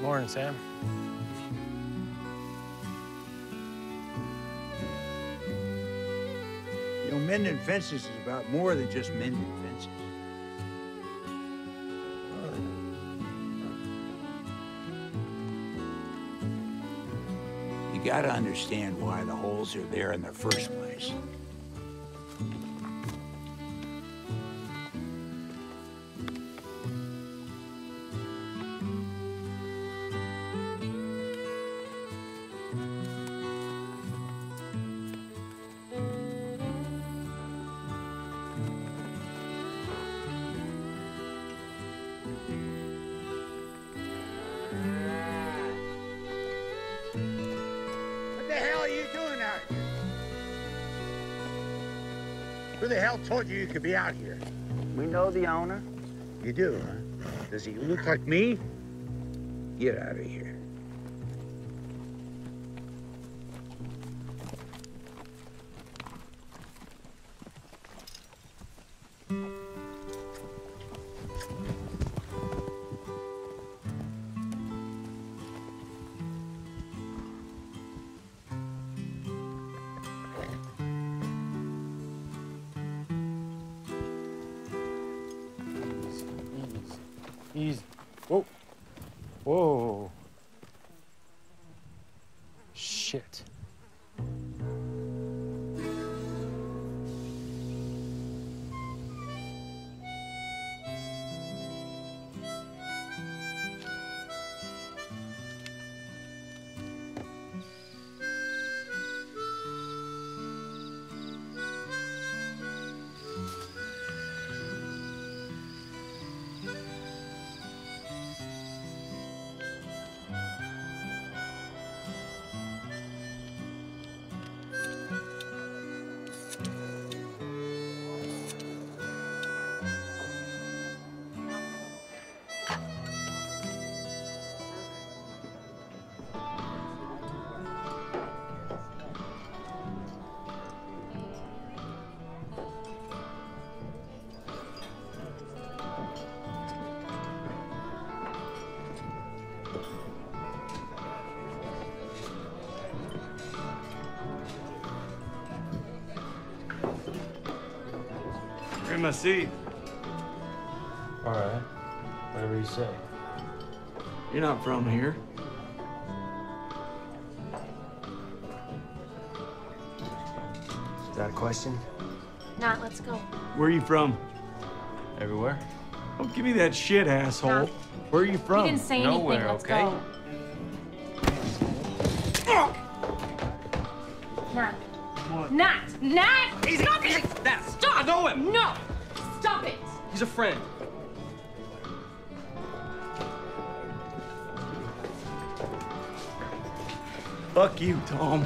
Morning, Sam. You know, mending fences is about more than just mending fences. You gotta understand why the holes are there in the first place. What the hell are you doing out here? Who the hell told you could be out here? We know the owner. You do, huh? Does he look like me? Get out of here. Easy. Whoa. Whoa. Shit. In my seat. All right. Whatever you say. You're not from here. Is that a question? Nah, let's go. Where are you from? Everywhere? Don't give me that shit, asshole. Nah. Where are you from? You didn't say anything. Nowhere, Let's okay? go. Not. What? Not. Easy, Stop easy. it. That. Stop. I know him. No. Stop it. He's a friend. Fuck you, Tom.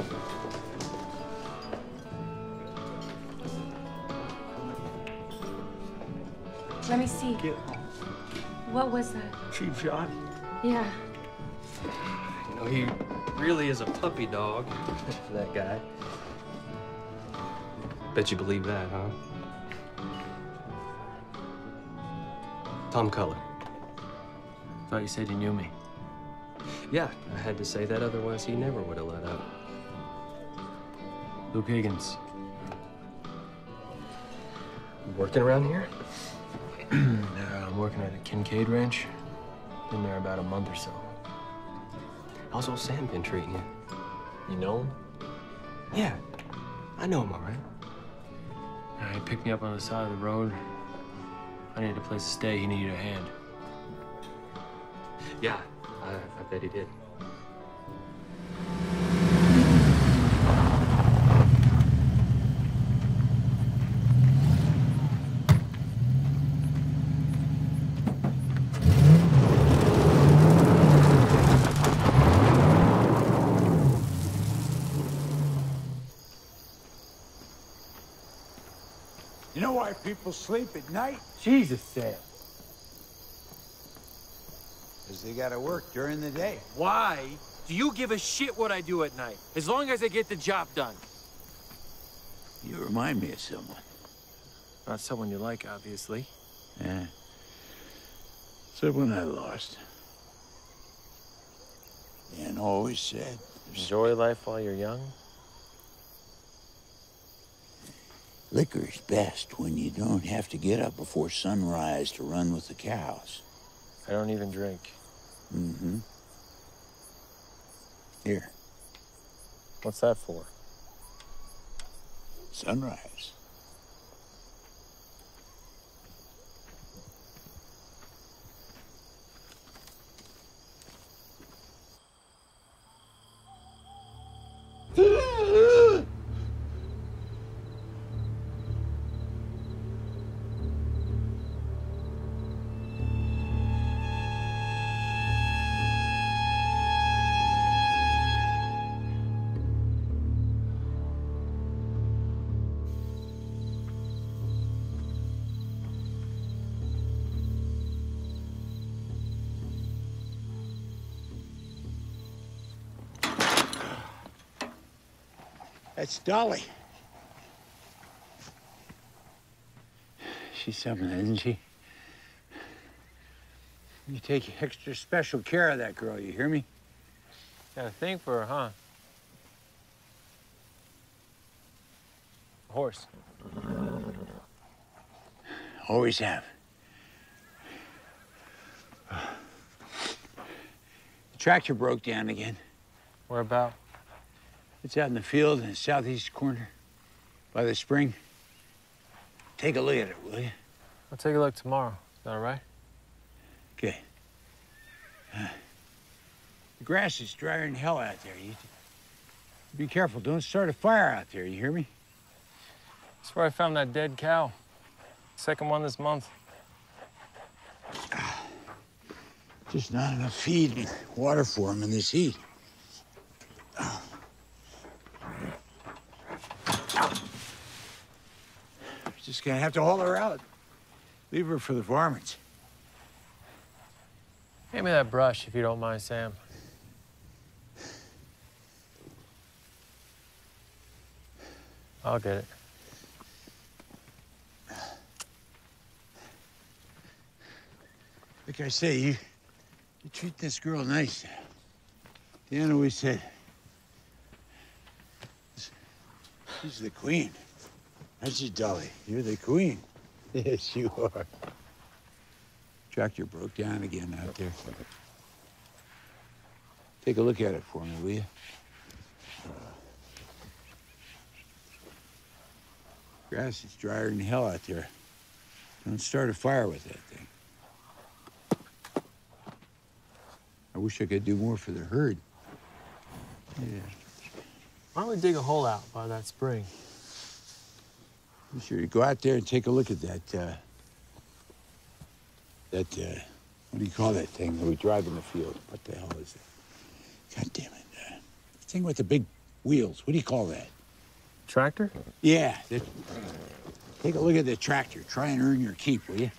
Let me see. Get home. What was that? Cheap shot. Yeah. You know, he really is a puppy dog, that guy. Bet you believe that, huh? Tom Cullen. Thought you said you knew me. Yeah, I had to say that, otherwise he never would have let up. Luke Higgins. Working around here? I'm working at a Kincaid ranch. Been there about a month or so. How's old Sam been treating you? You know him? Yeah, I know him all right. He picked me up on the side of the road. I needed a place to stay. He needed a hand. Yeah, I bet he did. You know why people sleep at night? Jesus, Sam. Because they gotta work during the day. Why do you give a shit what I do at night? As long as I get the job done. You remind me of someone. Not someone you like, obviously. Yeah. Someone I lost. And always said, Enjoy life while you're young. liquor's best when you don't have to get up before sunrise to run with the cows. I don't even drink. Mm-hmm. Here, What's that for? sunrise. That's Dolly. She's something, isn't she? You take extra special care of that girl, you hear me? Got a thing for her, huh? A horse. Always have. The tractor broke down again. Where about? It's out in the field in the southeast corner by the spring. Take a look at it, will you? I'll take a look tomorrow. Is that all right? Okay. The grass is drier than hell out there. You be careful. Don't start a fire out there. You hear me? That's where I found that dead cow. Second one this month. Just not enough feed and water for him in this heat. Just gonna have to haul her out. Leave her for the varmints. Hand me that brush, if you don't mind, Sam. I'll get it. Like I say, you treat this girl nice. Dan always said, she's the queen. That's you, Dolly. You're the queen. Yes, you are. Tractor broke down again out there. Take a look at it for me, will you? Grass is drier than hell out there. Don't start a fire with that thing. I wish I could do more for the herd. Yeah. Why don't we dig a hole out by that spring? Be sure you go out there and take a look at that, what do you call that thing that we drive in the field? What the hell is it? God damn it. The thing with the big wheels. What do you call that? Tractor? Yeah. Take a look at the tractor. Try and earn your keep, will you?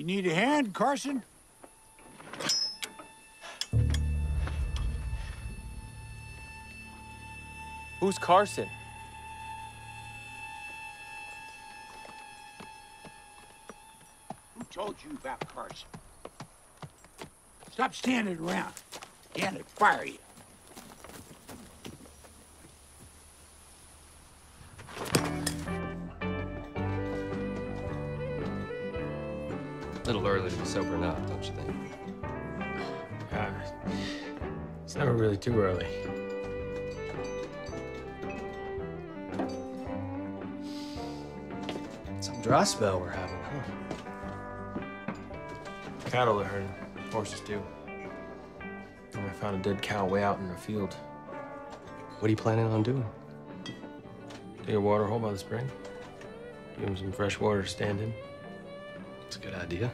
You need a hand, Carson? Who's Carson? Who told you about Carson? Stop standing around. Again, I'd fire you. A little early to be sobering up, don't you think? It's never really too early. Some dry spell we're having, huh? Cattle are herding, horses too. And I found a dead cow way out in the field. What are you planning on doing? Dig a water hole by the spring. Give him some fresh water to stand in. It's a good idea.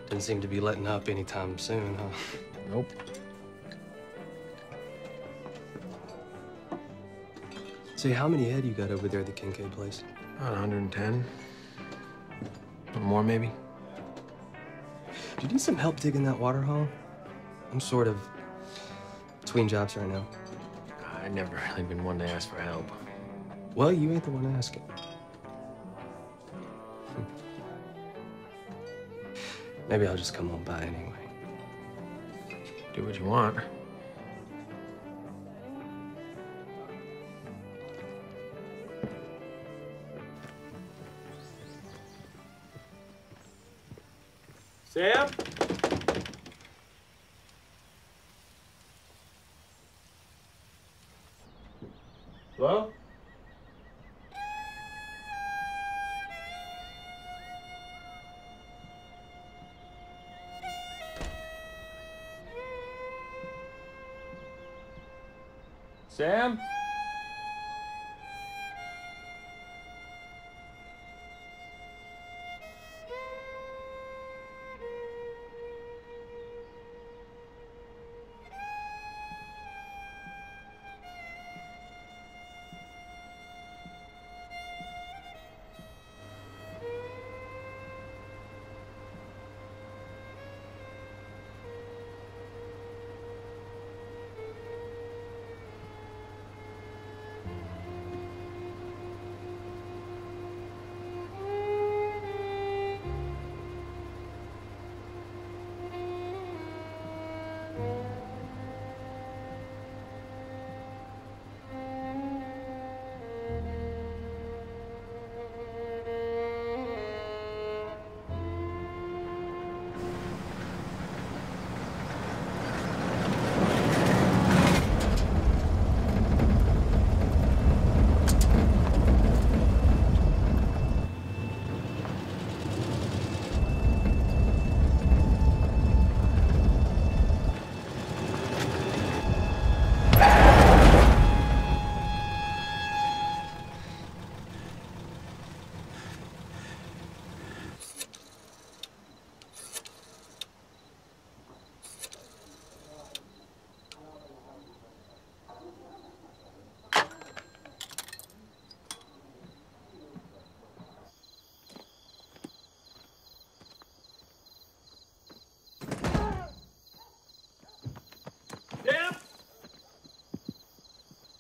Didn't seem to be letting up anytime soon, huh? Nope. See, how many head you got over there at the Kincaid place? About 110. Or more, maybe. Do you need some help digging that water hole? I'm sort of between jobs right now. I've never really been one to ask for help. Well, you ain't the one asking. Maybe I'll just come on by anyway. Do what you want. Sam? Hello? Sam? Sam?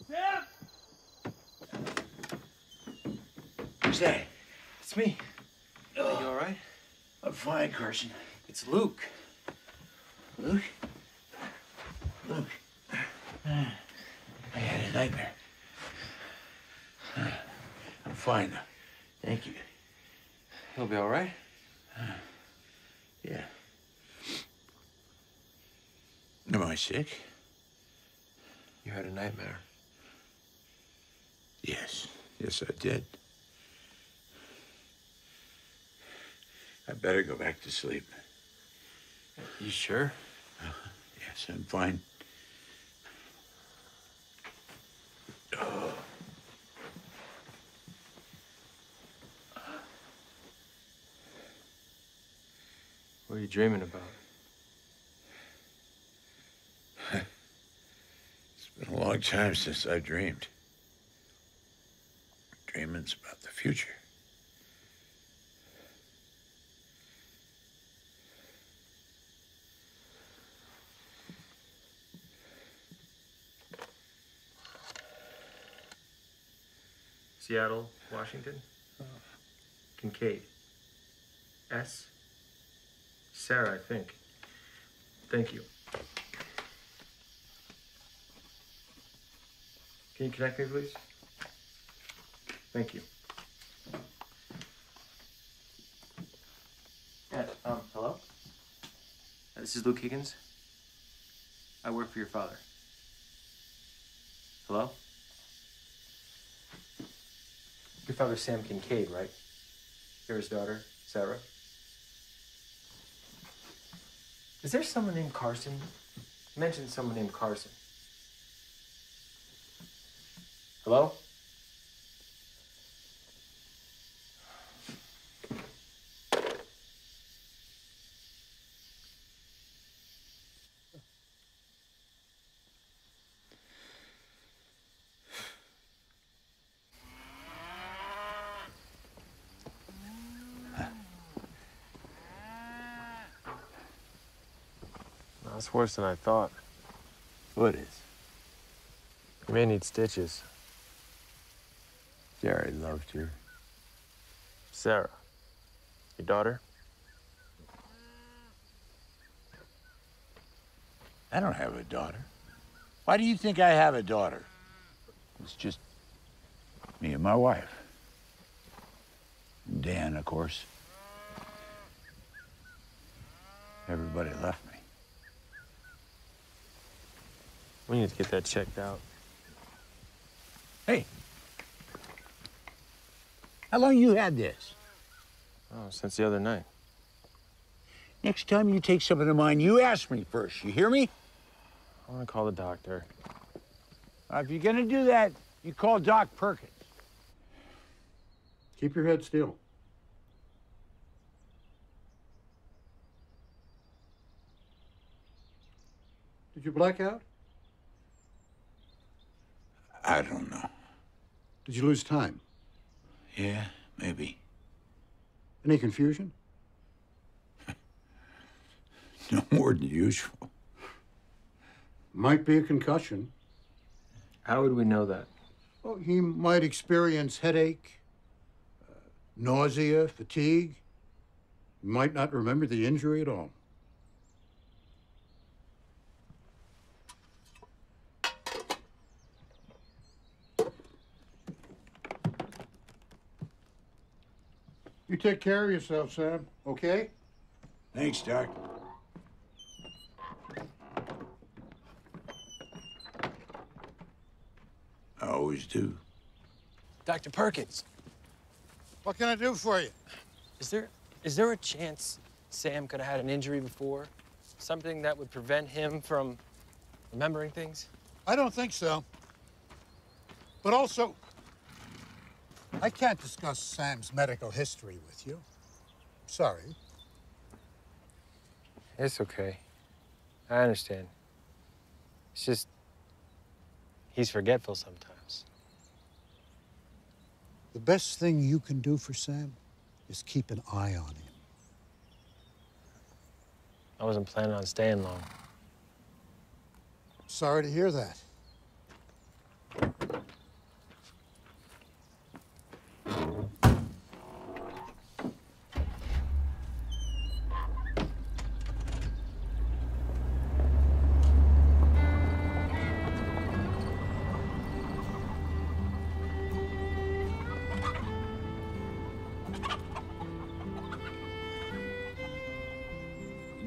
Sam? Who's that? It's me. You all right? I'm fine, Carson. It's Luke. Luke? Luke. I had a nightmare. I'm fine now. Thank you. He'll be all right. Yeah. Am I sick? You had a nightmare. Yes. Yes, I did. I better go back to sleep. You sure? Yes, I'm fine. Oh. What are you dreaming about? It's been a long time since I dreamed. Dreaming's about the future. Seattle, Washington. Kincaid. S. Sarah, I think. Thank you. Can you connect me, please? Thank you. Yeah, hello? This is Luke Higgins. I work for your father. Hello? Your father's Sam Kincaid, right? You're his daughter, Sarah? Is there someone named Carson? You mentioned someone named Carson. Hello? That's worse than I thought. What is? You may need stitches. Jerry loved you. Sarah, your daughter? I don't have a daughter. Why do you think I have a daughter? It's just me and my wife. And Dan, of course. Everybody left me. We need to get that checked out. Hey. How long you had this? Oh, since the other night. Next time you take something of mine, you ask me first. You hear me? I want to call the doctor. If you're gonna do that, you call Doc Perkins. Keep your head still. Did you black out? I don't know. Did you lose time? Yeah, maybe. Any confusion? No more than usual. Might be a concussion. How would we know that? Oh, he might experience headache, nausea, fatigue. He might not remember the injury at all. You take care of yourself, Sam, okay? Thanks, Doc. I always do. Dr. Perkins, What can I do for you? is there a chance Sam could have had an injury before? Something that would prevent him from remembering things? I don't think so. But also, I can't discuss Sam's medical history with you. Sorry. It's okay. I understand. It's just, he's forgetful sometimes. The best thing you can do for Sam is keep an eye on him. I wasn't planning on staying long. Sorry to hear that.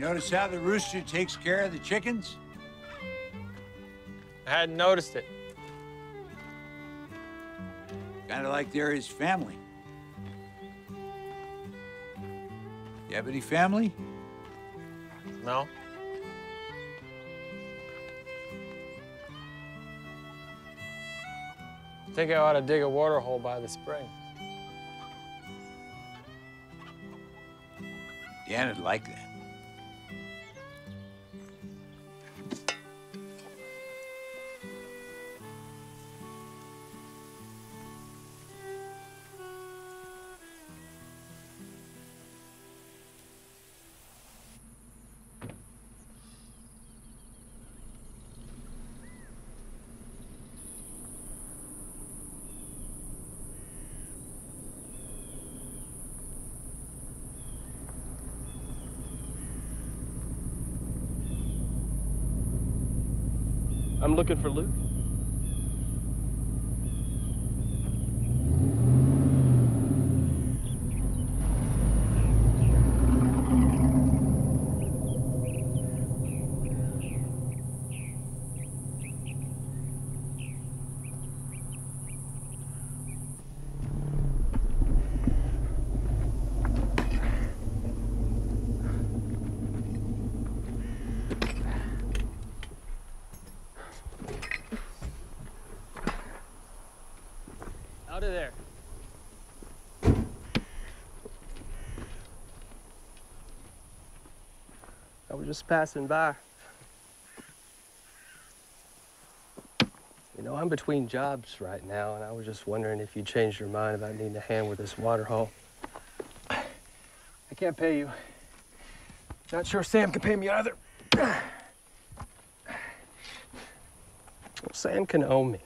Notice how the rooster takes care of the chickens? I hadn't noticed it. Kind of like they're his family. You have any family? No? I think I ought to dig a water hole by the spring. Dan would like that. I'm looking for Luke. Out of there. I was just passing by. You know, I'm between jobs right now, and I was just wondering if you changed your mind about needing a hand with this water hole. I can't pay you. Not sure Sam can pay me either. Well, Sam can owe me.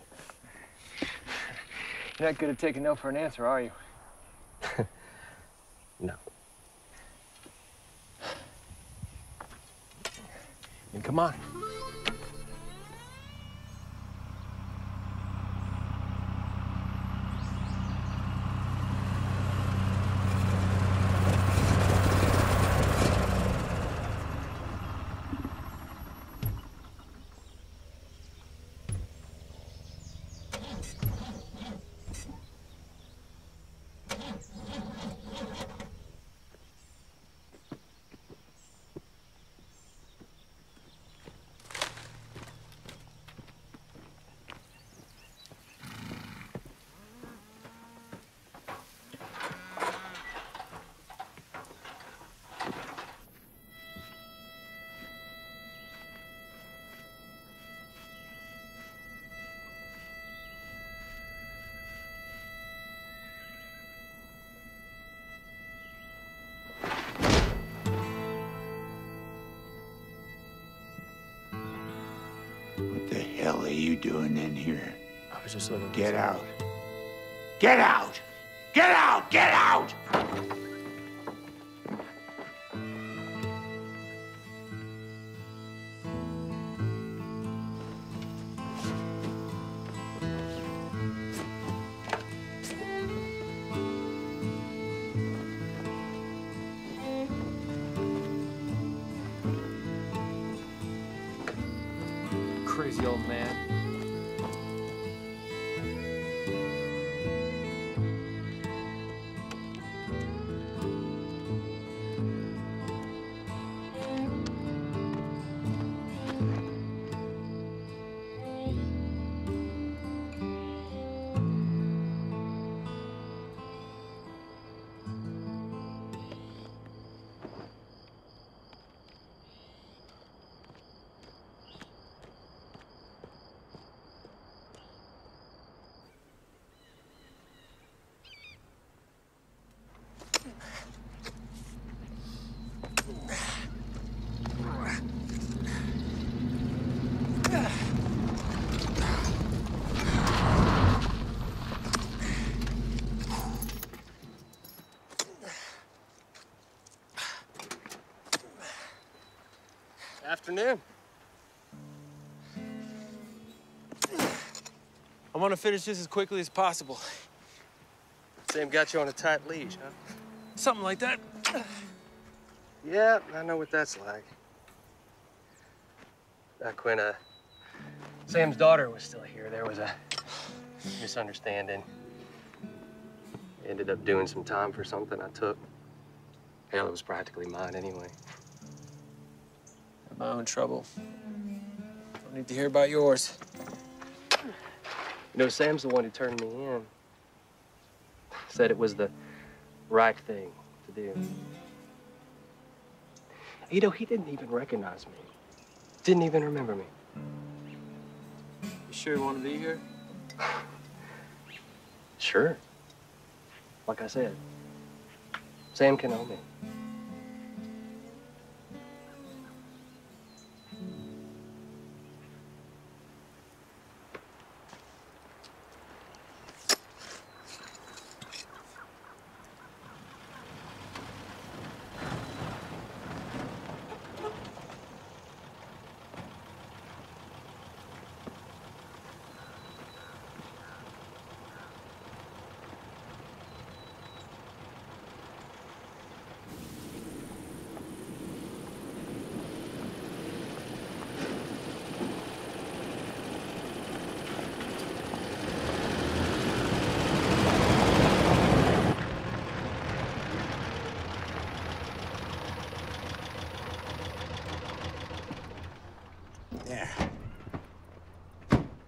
You're not good at taking no for an answer, are you? No. And come on. What the hell are you doing in here? I was just looking. Get out. Get out! Get out! Get out! Crazy old man. Afternoon. I want to finish this as quickly as possible. Sam got you on a tight leash, huh? Something like that. Yeah, I know what that's like. Back when Sam's daughter was still here, there was a misunderstanding. Ended up doing some time for something I took. Hell, it was practically mine anyway. My own trouble. Don't need to hear about yours. You know, Sam's the one who turned me in. Said it was the right thing to do. You know, he didn't even recognize me. Didn't even remember me. You sure you want to be here? Sure. Like I said, Sam can owe me.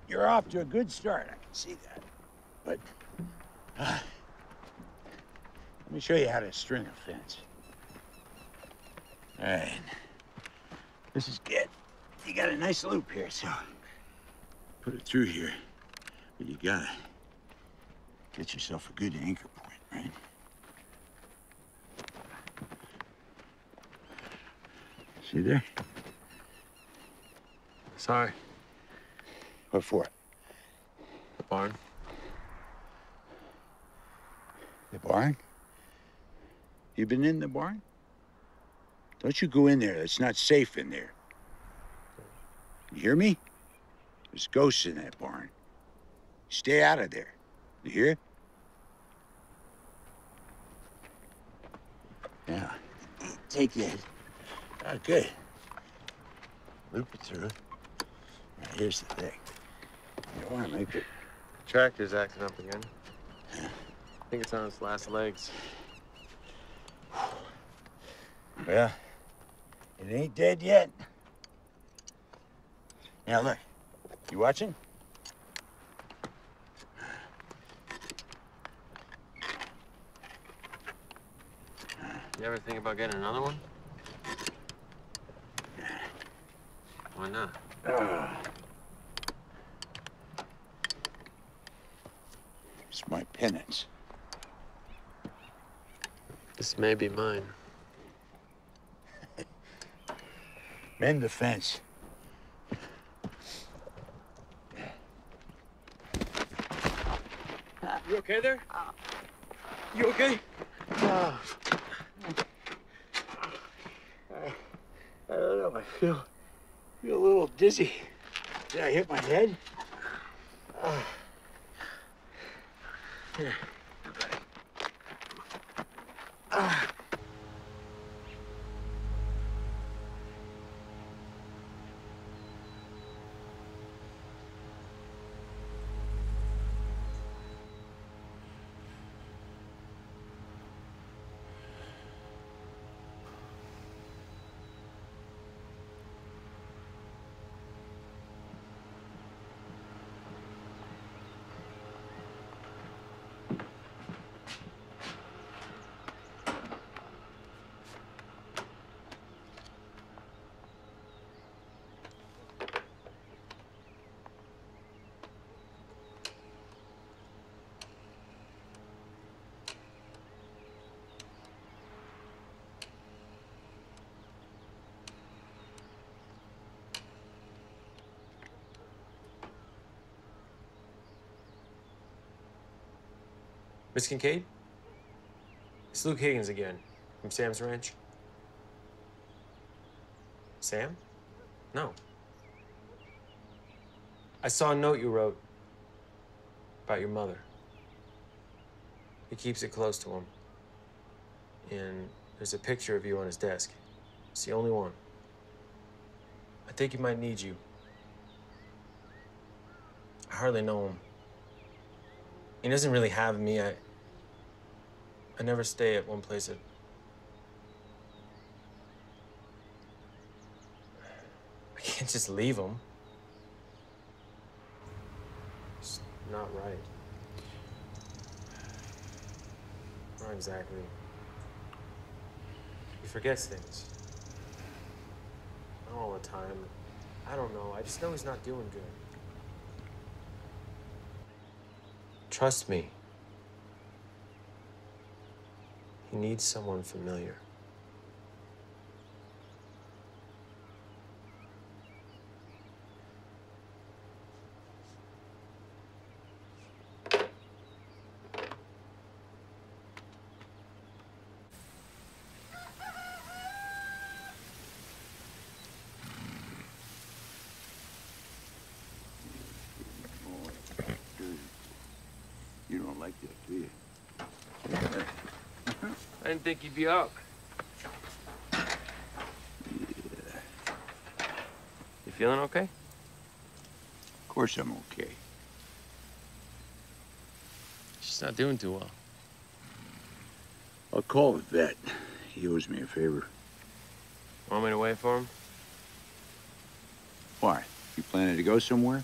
You're off to a good start, I can see that. But, let me show you how to string a fence. All right. This is good. You got a nice loop here, so put it through here. But you gotta get yourself a good anchor point, right? See there? Sorry. What for? The barn. The barn? You been in the barn? Don't you go in there. It's not safe in there. You hear me? There's ghosts in that barn. Stay out of there. You hear? Now, take that. Oh, good. Loop it through. Now, here's the thing. You don't want to make it. Tractor's acting up again. I think it's on its last legs. Well, it ain't dead yet. Now, look. You watching? You ever think about getting another one? Why not? It's my penance. This may be mine. Mend the fence. You okay there? You okay? I don't know. I feel a little dizzy. Did I hit my head? Here. Miss Kincaid? It's Luke Higgins again, from Sam's ranch. Sam? No. I saw a note you wrote about your mother. He keeps it close to him. And there's a picture of you on his desk. It's the only one. I think he might need you. I hardly know him. He doesn't really have me. I never stay at one place. I can't just leave him. It's not right. Not exactly. He forgets things. Not all the time. I don't know. I just know he's not doing good. Trust me. He needs someone familiar. You don't like that, do you? I didn't think you'd be up. Yeah. You feeling okay? Of course I'm okay. She's not doing too well. I'll call the vet. He owes me a favor. Want me to wait for him? Why? You planning to go somewhere?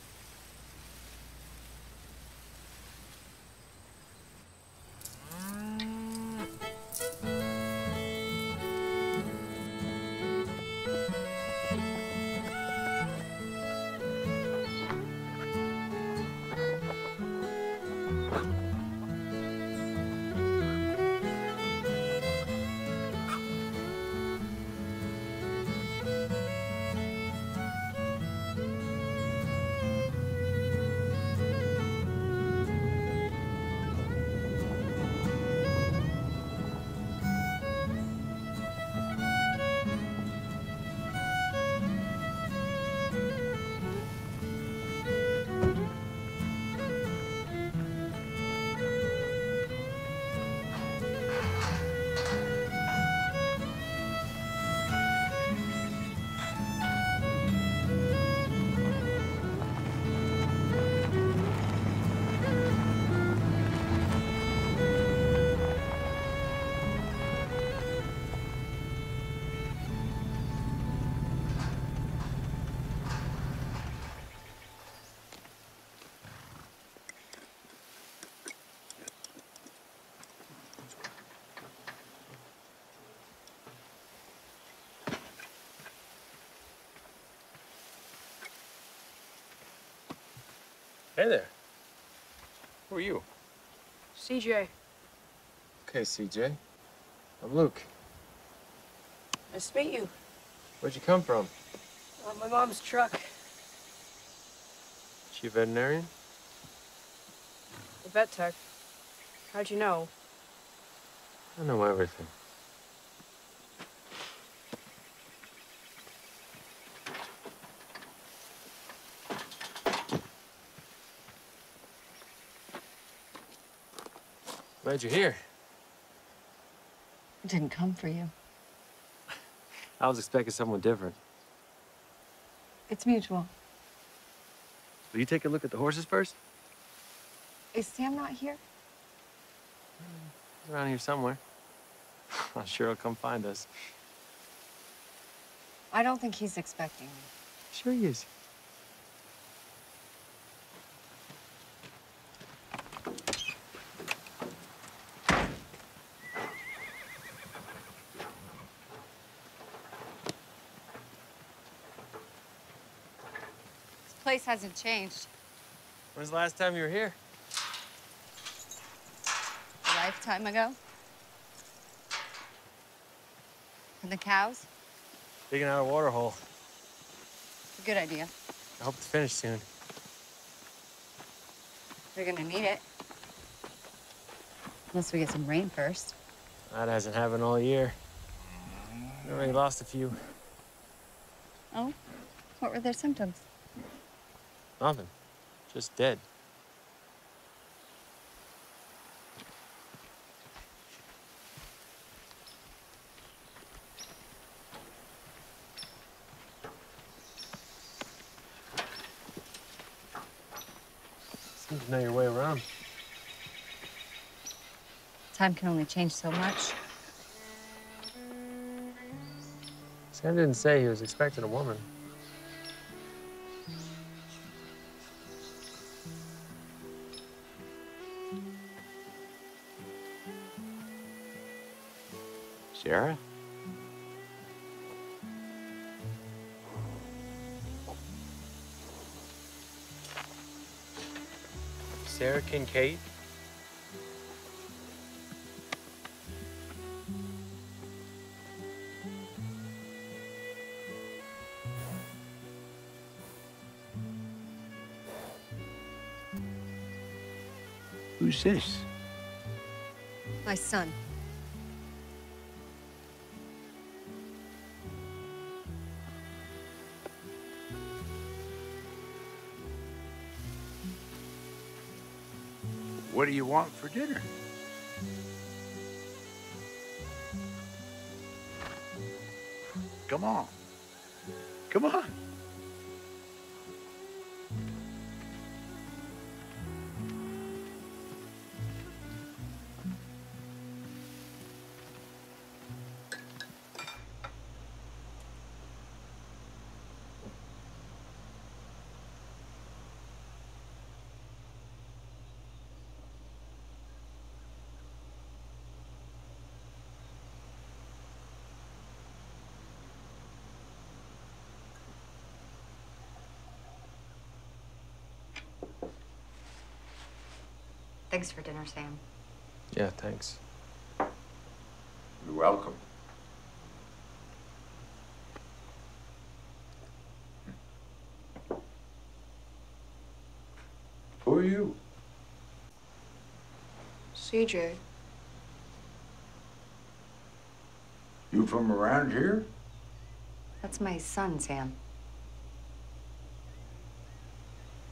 Hey there. Who are you? CJ. Okay, CJ. I'm Luke. Nice to meet you. Where'd you come from? My mom's truck. She a veterinarian? The vet tech. How'd you know? I know everything. Glad you're here. I didn't come for you. I was expecting someone different. It's mutual. Will you take a look at the horses first? Is Sam not here? He's around here somewhere. I'm sure he'll come find us. I don't think he's expecting me. Sure he is. This place hasn't changed. When's the last time you were here? A lifetime ago. And the cows? Digging out a water hole. It's a good idea. I hope to finish soon. We're gonna need it. Unless we get some rain first. That hasn't happened all year. We already lost a few. Oh? What were their symptoms? Nothing. Just dead. Seem to know your way around. Time can only change so much. Sam didn't say he was expecting a woman. Sarah? Sarah Kincaid? Who's this? My son. What do you want for dinner? Come on. Come on. Thanks for dinner, Sam. Yeah, thanks. You're welcome. Who are you? CJ. You from around here? That's my son, Sam.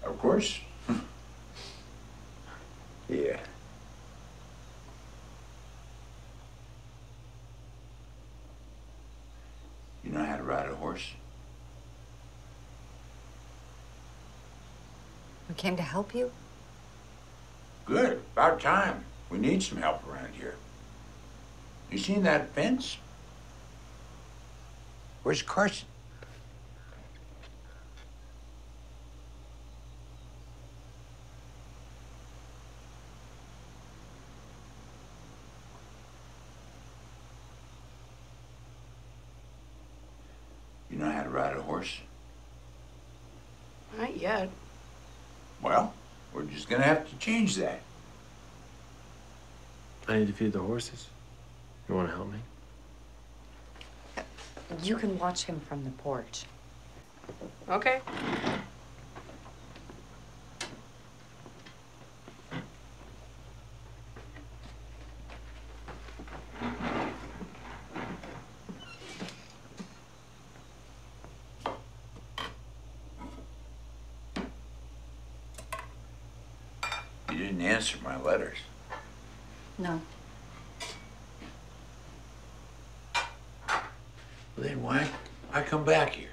Of course. Yeah. You know how to ride a horse? We came to help you? Good. About time. We need some help around here. You seen that fence? Where's Carson? You know how to ride a horse? Not yet. Well, We're just gonna have to change that. I need to feed the horses. You want to help me? You can watch him from the porch. Okay. You didn't answer my letters. No. Then why come back here?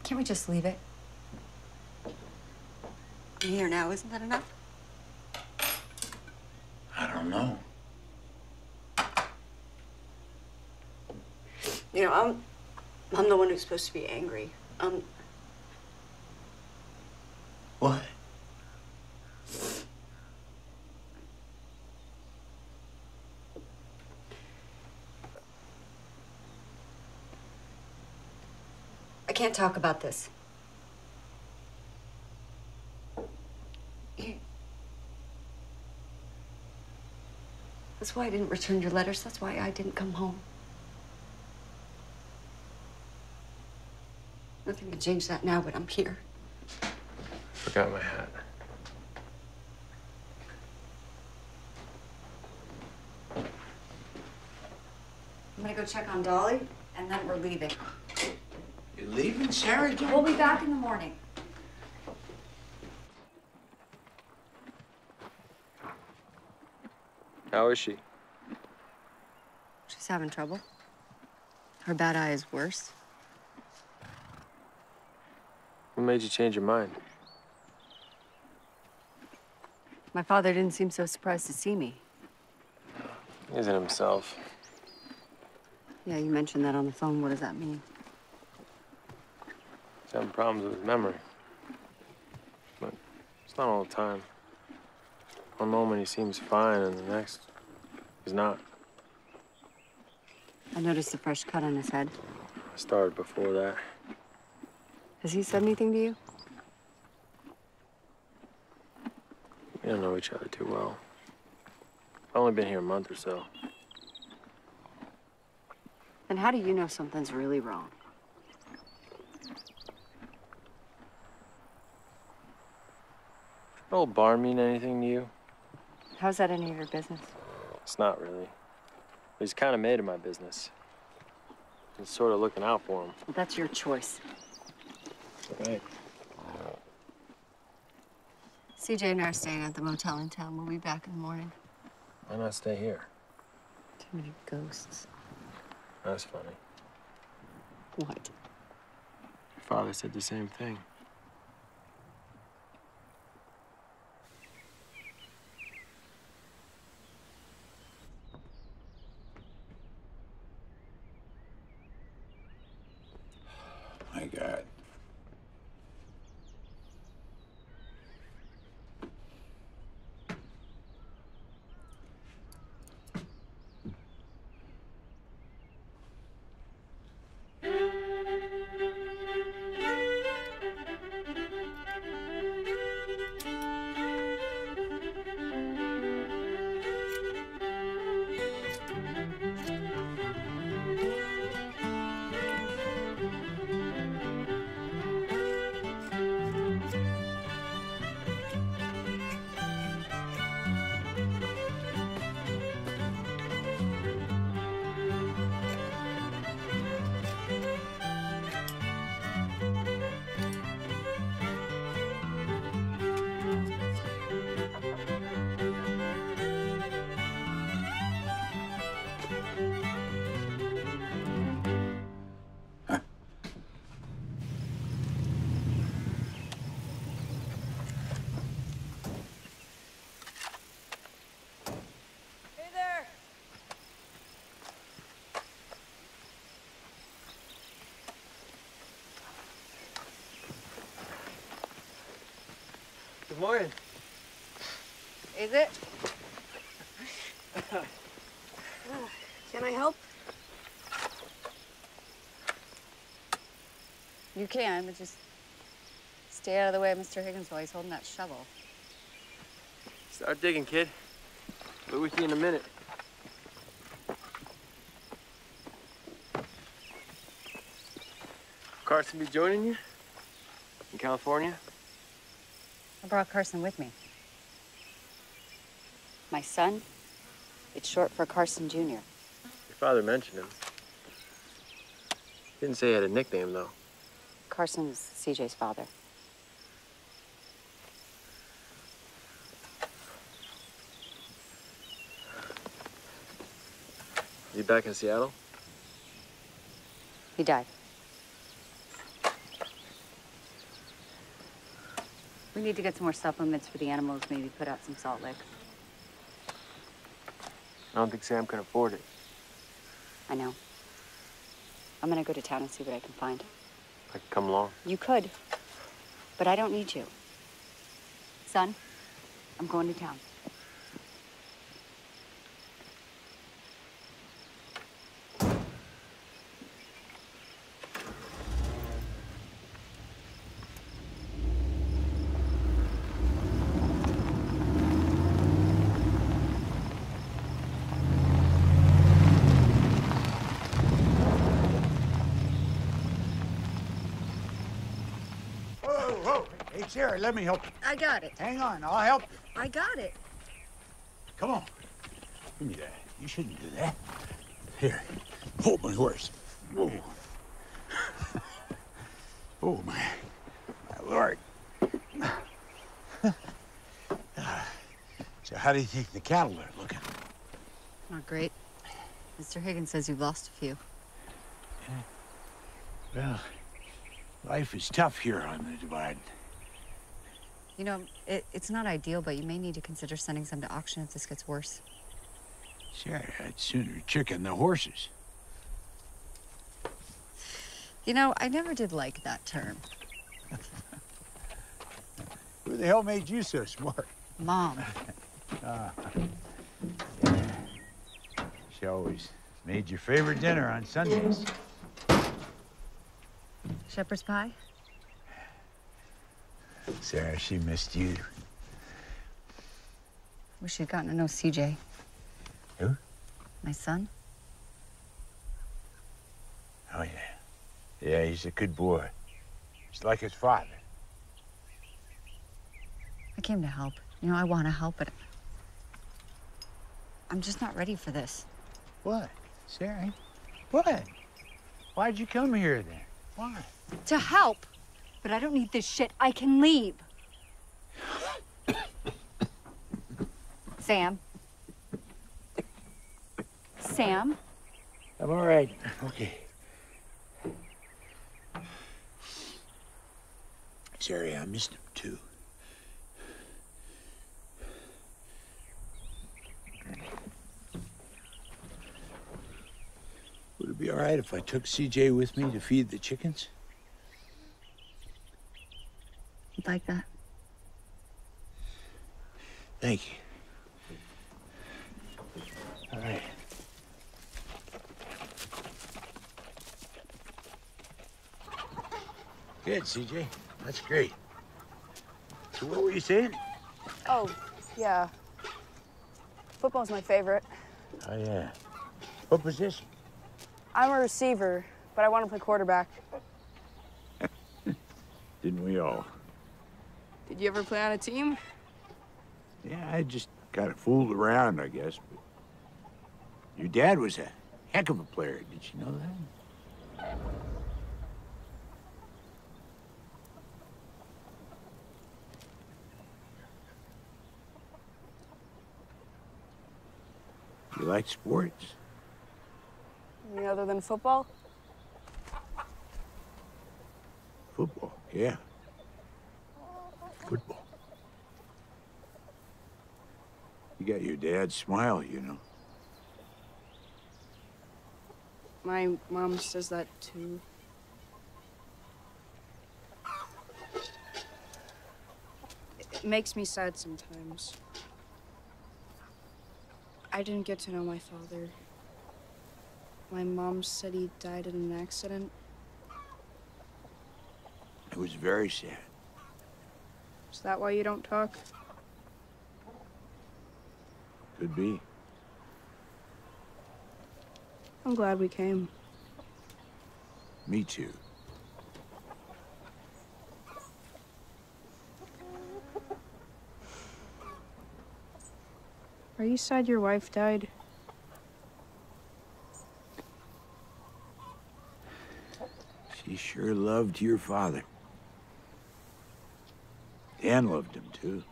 Can't we just leave it? I'm here now, isn't that enough? I don't know. You know, I'm the one who's supposed to be angry. What? I can't talk about this. That's why I didn't return your letters. That's why I didn't come home. Nothing can change that now, but I'm here. Forgot my hat. I'm gonna go check on Dolly, and then we're leaving. You're leaving, Sarah? We'll be back in the morning. How is she? She's having trouble. Her bad eye is worse. What made you change your mind? My father didn't seem so surprised to see me. He isn't himself. Yeah, you mentioned that on the phone. What does that mean? He's having problems with his memory. But it's not all the time. One moment he seems fine, and the next, he's not. I noticed a fresh cut on his head. I started before that. Has he said anything to you? We don't know each other too well. I've only been here a month or so. Then how do you know something's really wrong? Does old barn mean anything to you? How's that any of your business? It's not really. But he's kind of made it my business. I'm sort of looking out for him. Well, that's your choice. Right. CJ and I are staying at the motel in town. We'll be back in the morning. Why not stay here? Too many ghosts. That's funny. What? Your father said the same thing. My God. Good morning. Is it? Can I help? You can, but just Stay out of the way of Mr. Higgins while he's holding that shovel. Start digging, kid. We're with you in a minute. Carson be joining you? In California? I brought Carson with me. My son? It's short for Carson Jr. Your father mentioned him. Didn't say he had a nickname, though. Carson's CJ's father. Is he back in Seattle? He died. We need to get some more supplements for the animals, maybe put out some salt licks. I don't think Sam can afford it. I know. I'm gonna go to town and see what I can find. I could come along. You could, but I don't need you. Son, I'm going to town. Hey, Sarah, let me help you. I got it. Hang on, I'll help you. I got it. Come on. Give me that. You shouldn't do that. Here, hold my horse. Whoa. Oh, my Lord. So how do you think the cattle are looking? Not great. Mr. Higgins says you've lost a few. Well, life is tough here on the Divide. You know, it's not ideal, but you may need to consider sending some to auction if this gets worse. Sure, I'd sooner chicken the horses. You know, I never did like that term. Who the hell made you so smart? Mom. She always made your favorite dinner on Sundays. Shepherd's pie? Sarah, she missed you. Wish you'd gotten to know CJ. Who? My son. Oh, yeah. Yeah, he's a good boy. He's like his father. I came to help. You know, I want to help, but I'm just not ready for this. What? Sarah? What? Why'd you come here then? Why? To help. But I don't need this shit. I can leave. Sam. Sam? I'm all right. Okay. Sarah, I missed him too. Would it be all right if I took CJ with me to feed the chickens? You'd like that? Thank you. All right. Good, CJ. That's great. So what were you saying? Oh, yeah. Football's my favorite. Oh, yeah. What position? I'm a receiver, but I want to play quarterback. Didn't we all? Did you ever play on a team? Yeah, I just kind of fooled around, I guess. But your dad was a heck of a player. Did you know that? You like sports? Any other than football? Football, yeah. Football. You got your dad's smile, you know. My mom says that too. It makes me sad sometimes. I didn't get to know my father. My mom said he died in an accident. It was very sad. Is that why you don't talk? Could be. I'm glad we came. Me too. Are you sad your wife died? She sure loved your father. Dan loved him too.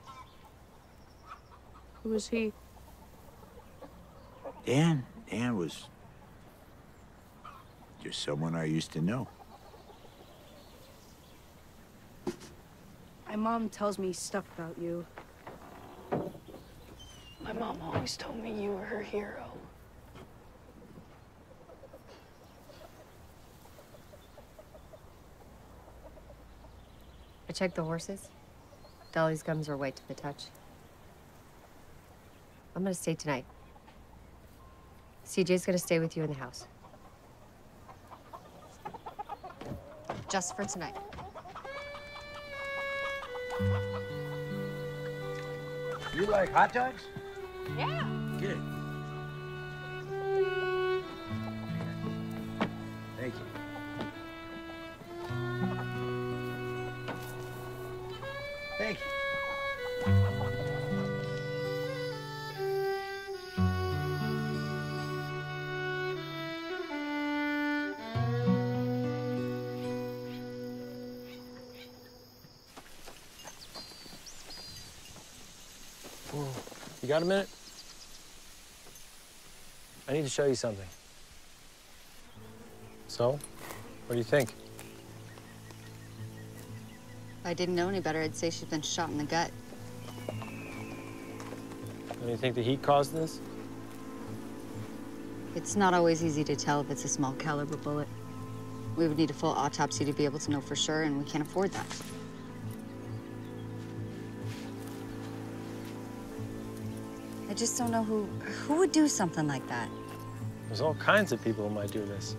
Who was he? Dan was just someone I used to know. My mom tells me stuff about you. My mom always told me you were her hero. I checked the horses. Dolly's gums are white to the touch. I'm gonna stay tonight. CJ's gonna stay with you in the house. Just for tonight. You like hot dogs? Yeah. Good. Thank you. Thank you. You got a minute? I need to show you something. So, what do you think? If I didn't know any better, I'd say she's been shot in the gut. Do you think the heat caused this? It's not always easy to tell if it's a small caliber bullet. We would need a full autopsy to be able to know for sure, and we can't afford that. I just don't know who would do something like that. There's all kinds of people who might do this.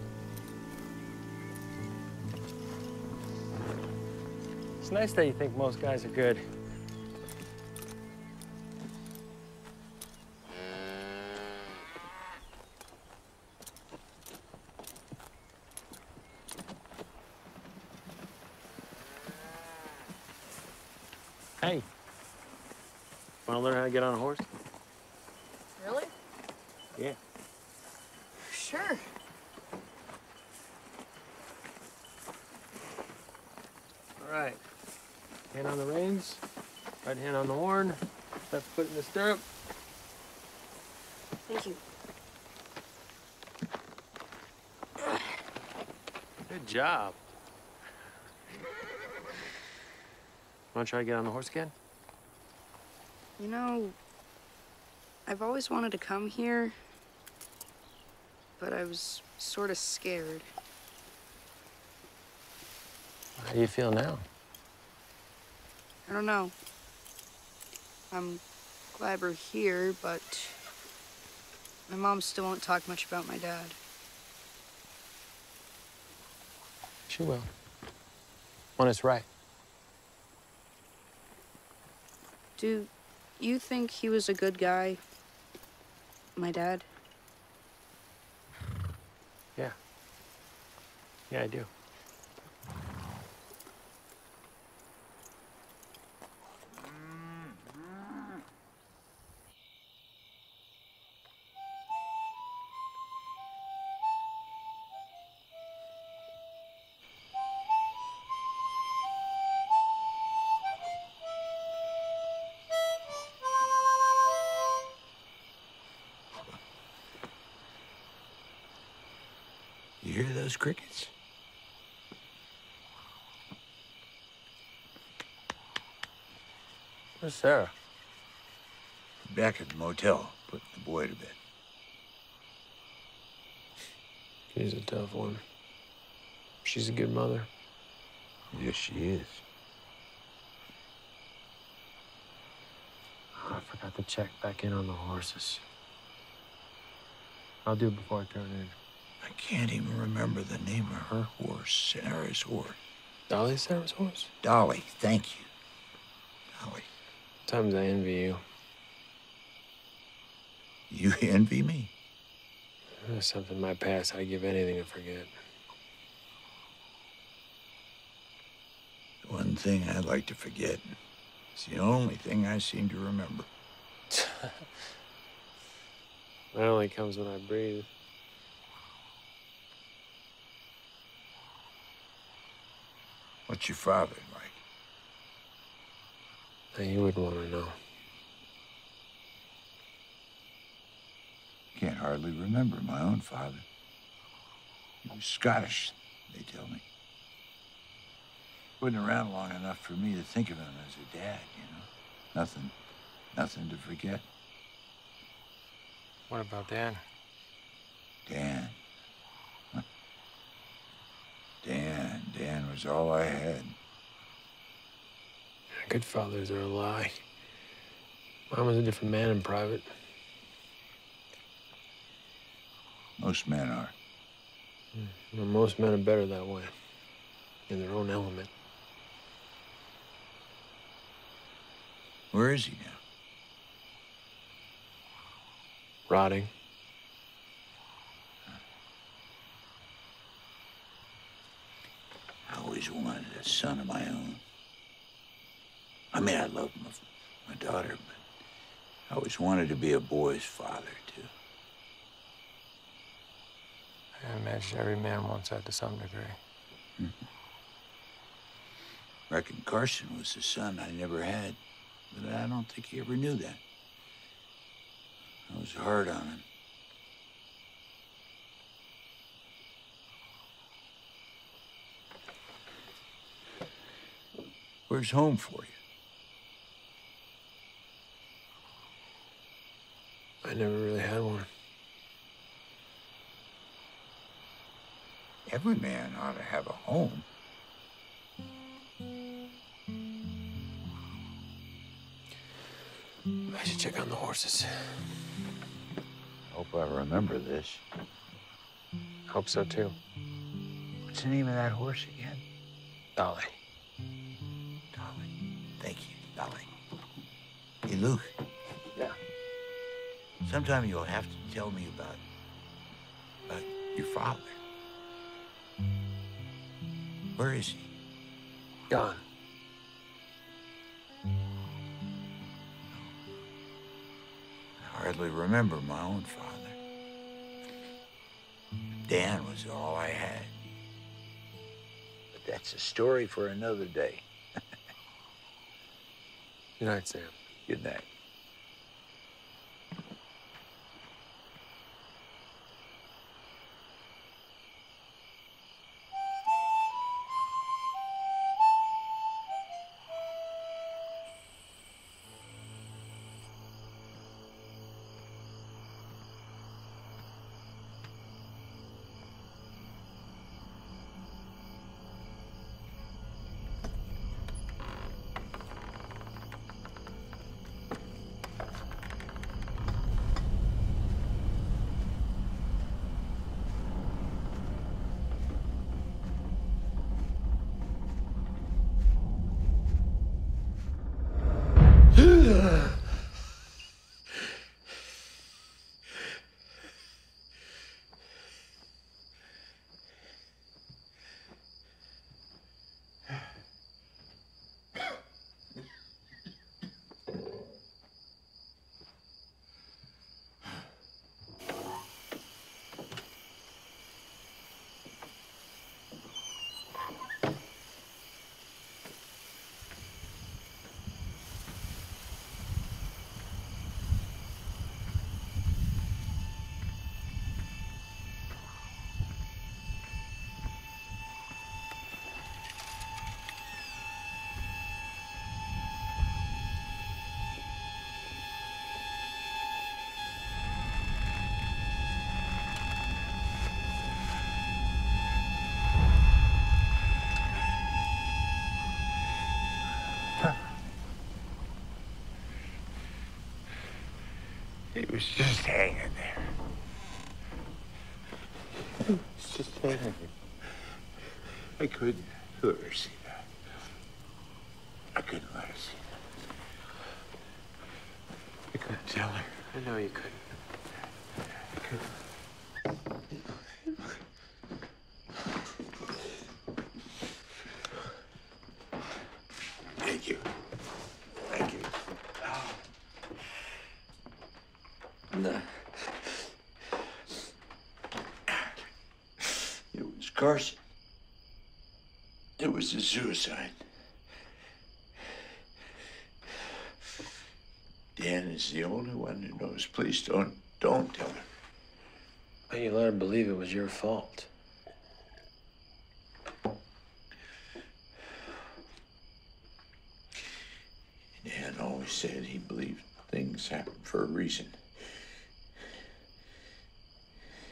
It's nice that you think most guys are good. Hey, want to learn how to get on a horse? Really? Yeah. Sure. All right. Hand on the reins, right hand on the horn, left foot in the stirrup. Thank you. Good job. Want to try to get on the horse again? You know, I've always wanted to come here, but I was sort of scared. How do you feel now? I don't know. I'm glad we're here, but my mom still won't talk much about my dad. She will. When it's right. Do you think he was a good guy, my dad? Yeah. Yeah, I do. You hear those crickets? Where's Sarah? Back at the motel, putting the boy to bed. She's a tough one. She's a good mother. Yes, she is. Oh, I forgot to check back in on the horses. I'll do it before I turn in. I can't even remember the name of her horse, Sarah's horse. Dolly's Sarah's horse? Dolly, thank you. Dolly. Sometimes I envy you. You envy me? There's something in my past I'd give anything to forget. The one thing I'd like to forget is the only thing I seem to remember. That only comes when I breathe. What's your father like? Now, you wouldn't want to know. Can't hardly remember my own father. He was Scottish, they tell me. Wasn't around long enough for me to think of him as a dad, you know? Nothing to forget. What about Dan? Dan. Huh. Dan was all I had. Good fathers are a lie. Mine was a different man in private. Most men are. Well, most men are better that way, in their own element. Where is he now? Rotting. I always wanted a son of my own. I mean, I love my daughter, but I always wanted to be a boy's father, too. I imagine every man wants that to some degree. Mm-hmm. Reckon Carson was the son I never had, but I don't think he ever knew that. I was hard on him. Where's home for you? I never really had one. Every man ought to have a home. I should check on the horses. Hope I remember this. Hope so, too. What's the name of that horse again? Dolly. Dolly. Thank you, Dolly. Hey, Luke. Yeah? Sometime you'll have to tell me about your father. Where is he? Gone. I hardly remember my own father. Dan was all I had. But that's a story for another day. Good night, Sam. Good night. He was just hanging there. He was just hanging there. I couldn't let her see that. I couldn't let her see that. tell her. I know you couldn't. Thank you. Thank you. No. It was Carson. It was a suicide. Dan is the only one who knows. Please don't tell her. Why you let her believe it was your fault? Dan always said he believed things happen for a reason.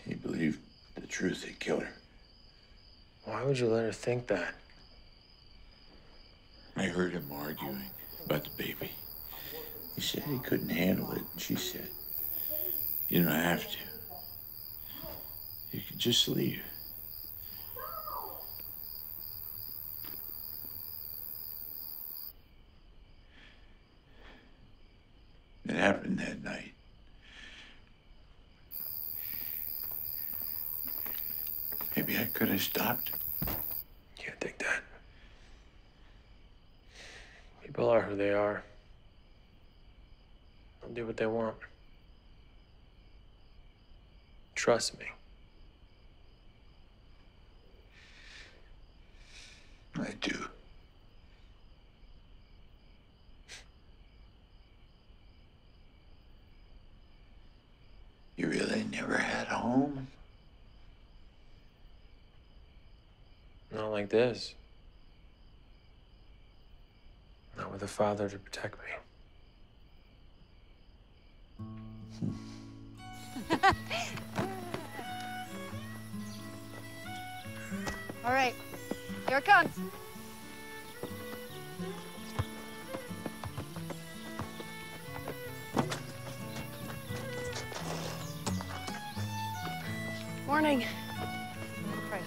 He believed the truth had killed her. Why would you let her think that? I heard him arguing about the baby. He said he couldn't handle it, and she said, "You don't have to. You can just leave." It happened that night. Maybe I could have stopped him. Can't think that. People are who they are. They'll do what they want. Trust me. I do. You really never had a home? Not like this. Not with a father to protect me. All right, here it comes. Morning. Right.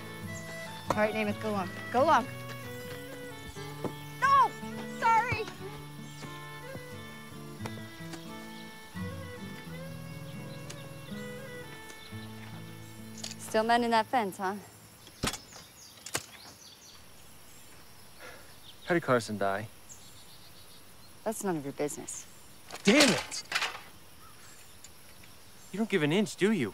All right, name it. Go long. Go long. No! Sorry! Still mending that fence, huh? How did Carson die? That's none of your business. Damn it! You don't give an inch, do you?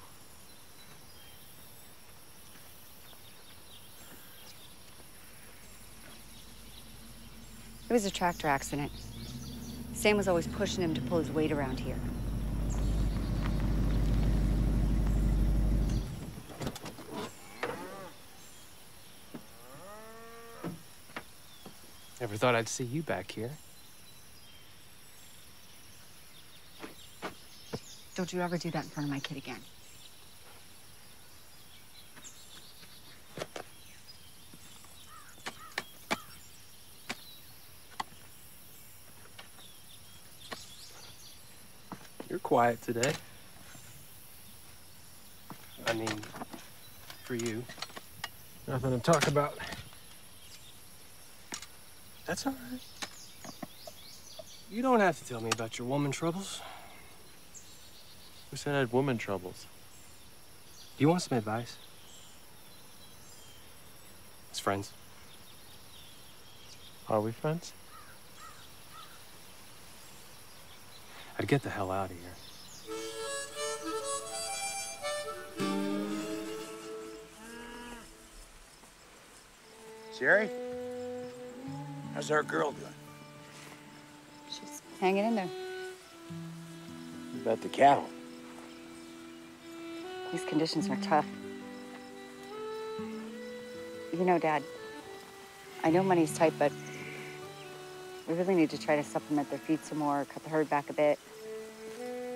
It was a tractor accident. Sam was always pushing him to pull his weight around here. Never thought I'd see you back here. Don't you ever do that in front of my kid again. You're quiet today. I mean, for you. Nothing to talk about. That's all right. You don't have to tell me about your woman troubles. Who said I had woman troubles? Do you want some advice? As friends. Are we friends? I'd get the hell out of here. Sherry? How's our girl doing? She's hanging in there. What about the cattle? These conditions are tough. You know, Dad, I know money's tight, but we really need to try to supplement their feed some more, cut the herd back a bit.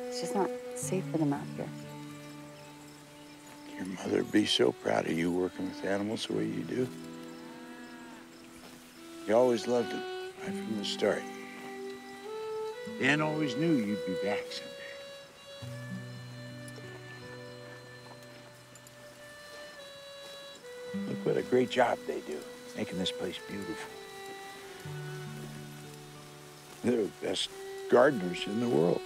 It's just not safe for them out here. Your mother'd be so proud of you working with animals the way you do. You always loved them, right from the start. Dan always knew you'd be back someday. Look what a great job they do, making this place beautiful. They're the best gardeners in the world.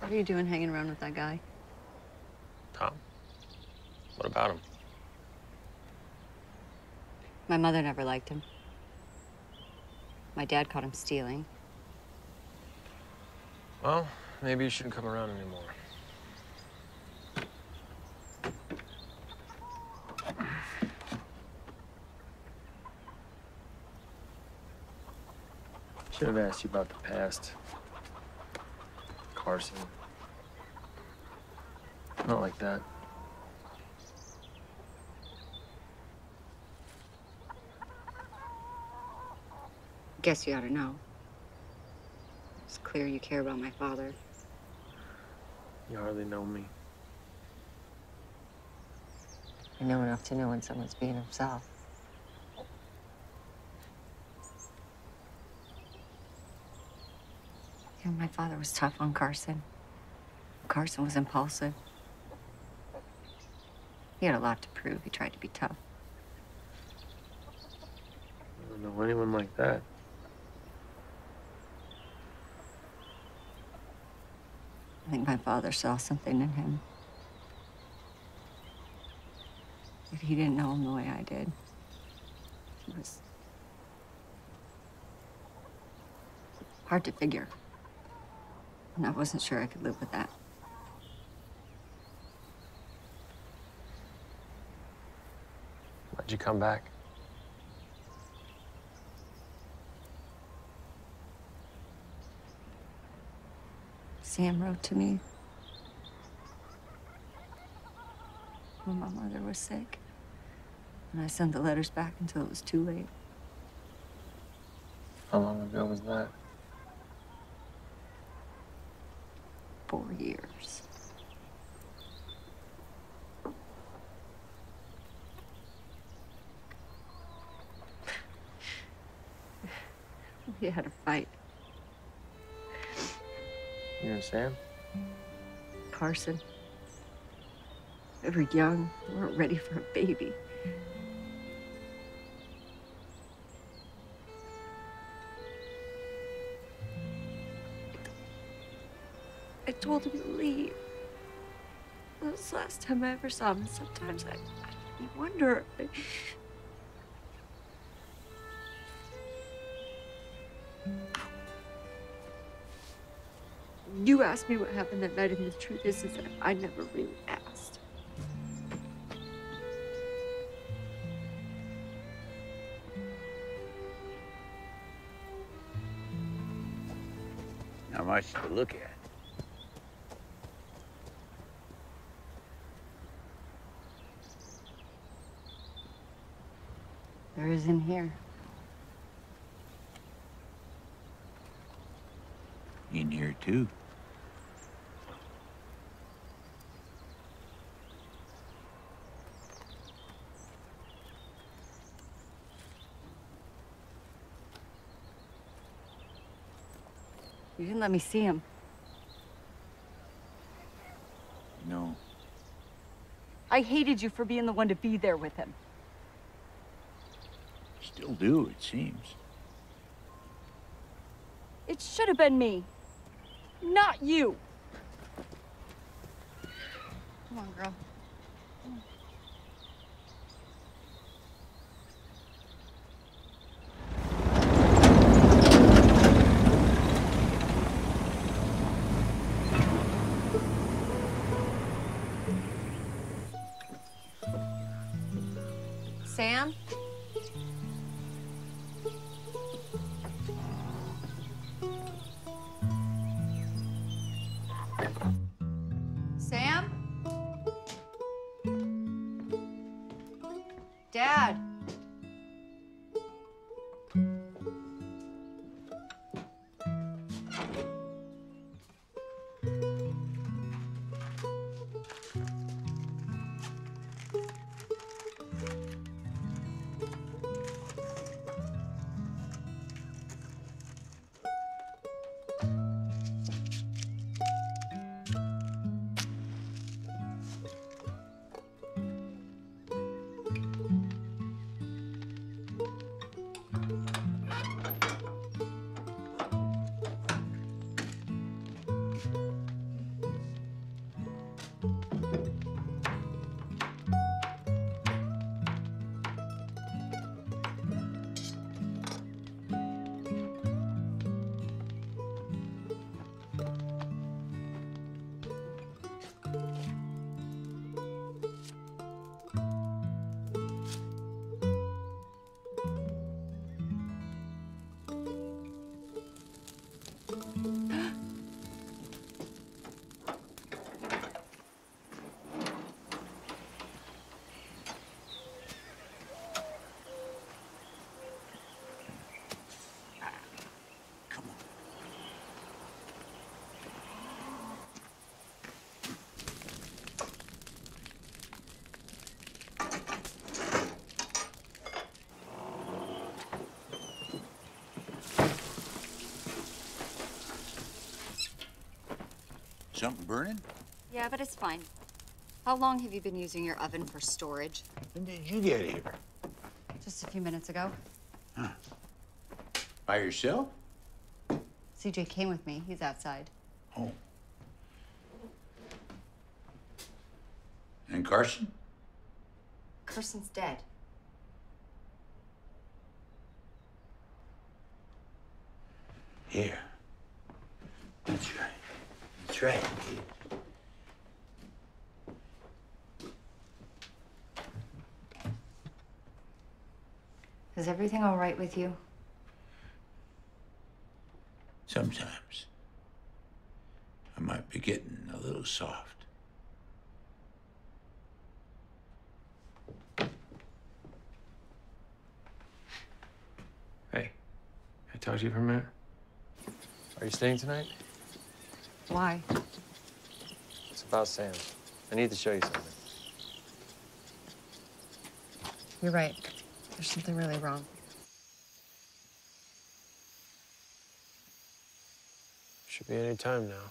What are you doing hanging around with that guy? Tom? What about him? My mother never liked him. My dad caught him stealing. Well, maybe you shouldn't come around anymore. Should have asked you about the past. Carson. Not like that. Guess you ought to know. It's clear you care about my father. You hardly know me. I know enough to know when someone's being himself. Yeah, my father was tough on Carson. Carson was impulsive. He had a lot to prove. He tried to be tough. I don't know anyone like that. I think my father saw something in him. But he didn't know him the way I did. He was hard to figure. And I wasn't sure I could live with that. Why'd you come back? Sam wrote to me when my mother was sick. And I sent the letters back until it was too late. How long ago was that? 4 years. We had a fight. You and Sam? Carson. We were young. We weren't ready for a baby. I told him to leave. That was the last time I ever saw him. Sometimes I wonder. You asked me what happened that night, and the truth is that I never really asked. Not much to look at. There is in here. In here, too. You didn't let me see him. No. I hated you for being the one to be there with him. Still do, it seems. It should have been me, not you. Come on, girl. Sam? Sam? Dad? something burning? Yeah, but it's fine. How long have you been using your oven for storage? When did you get here? Just a few minutes ago. Huh. By yourself? CJ came with me. He's outside. Oh. And Carson? Carson's dead. Yeah. That's right. That's right, kid. Is everything all right with you? Sometimes I might be getting a little soft. Hey, can I talk to you for a minute? Are you staying tonight? Why? It's about Sam. I need to show you something. You're right. There's something really wrong. Should be any time now.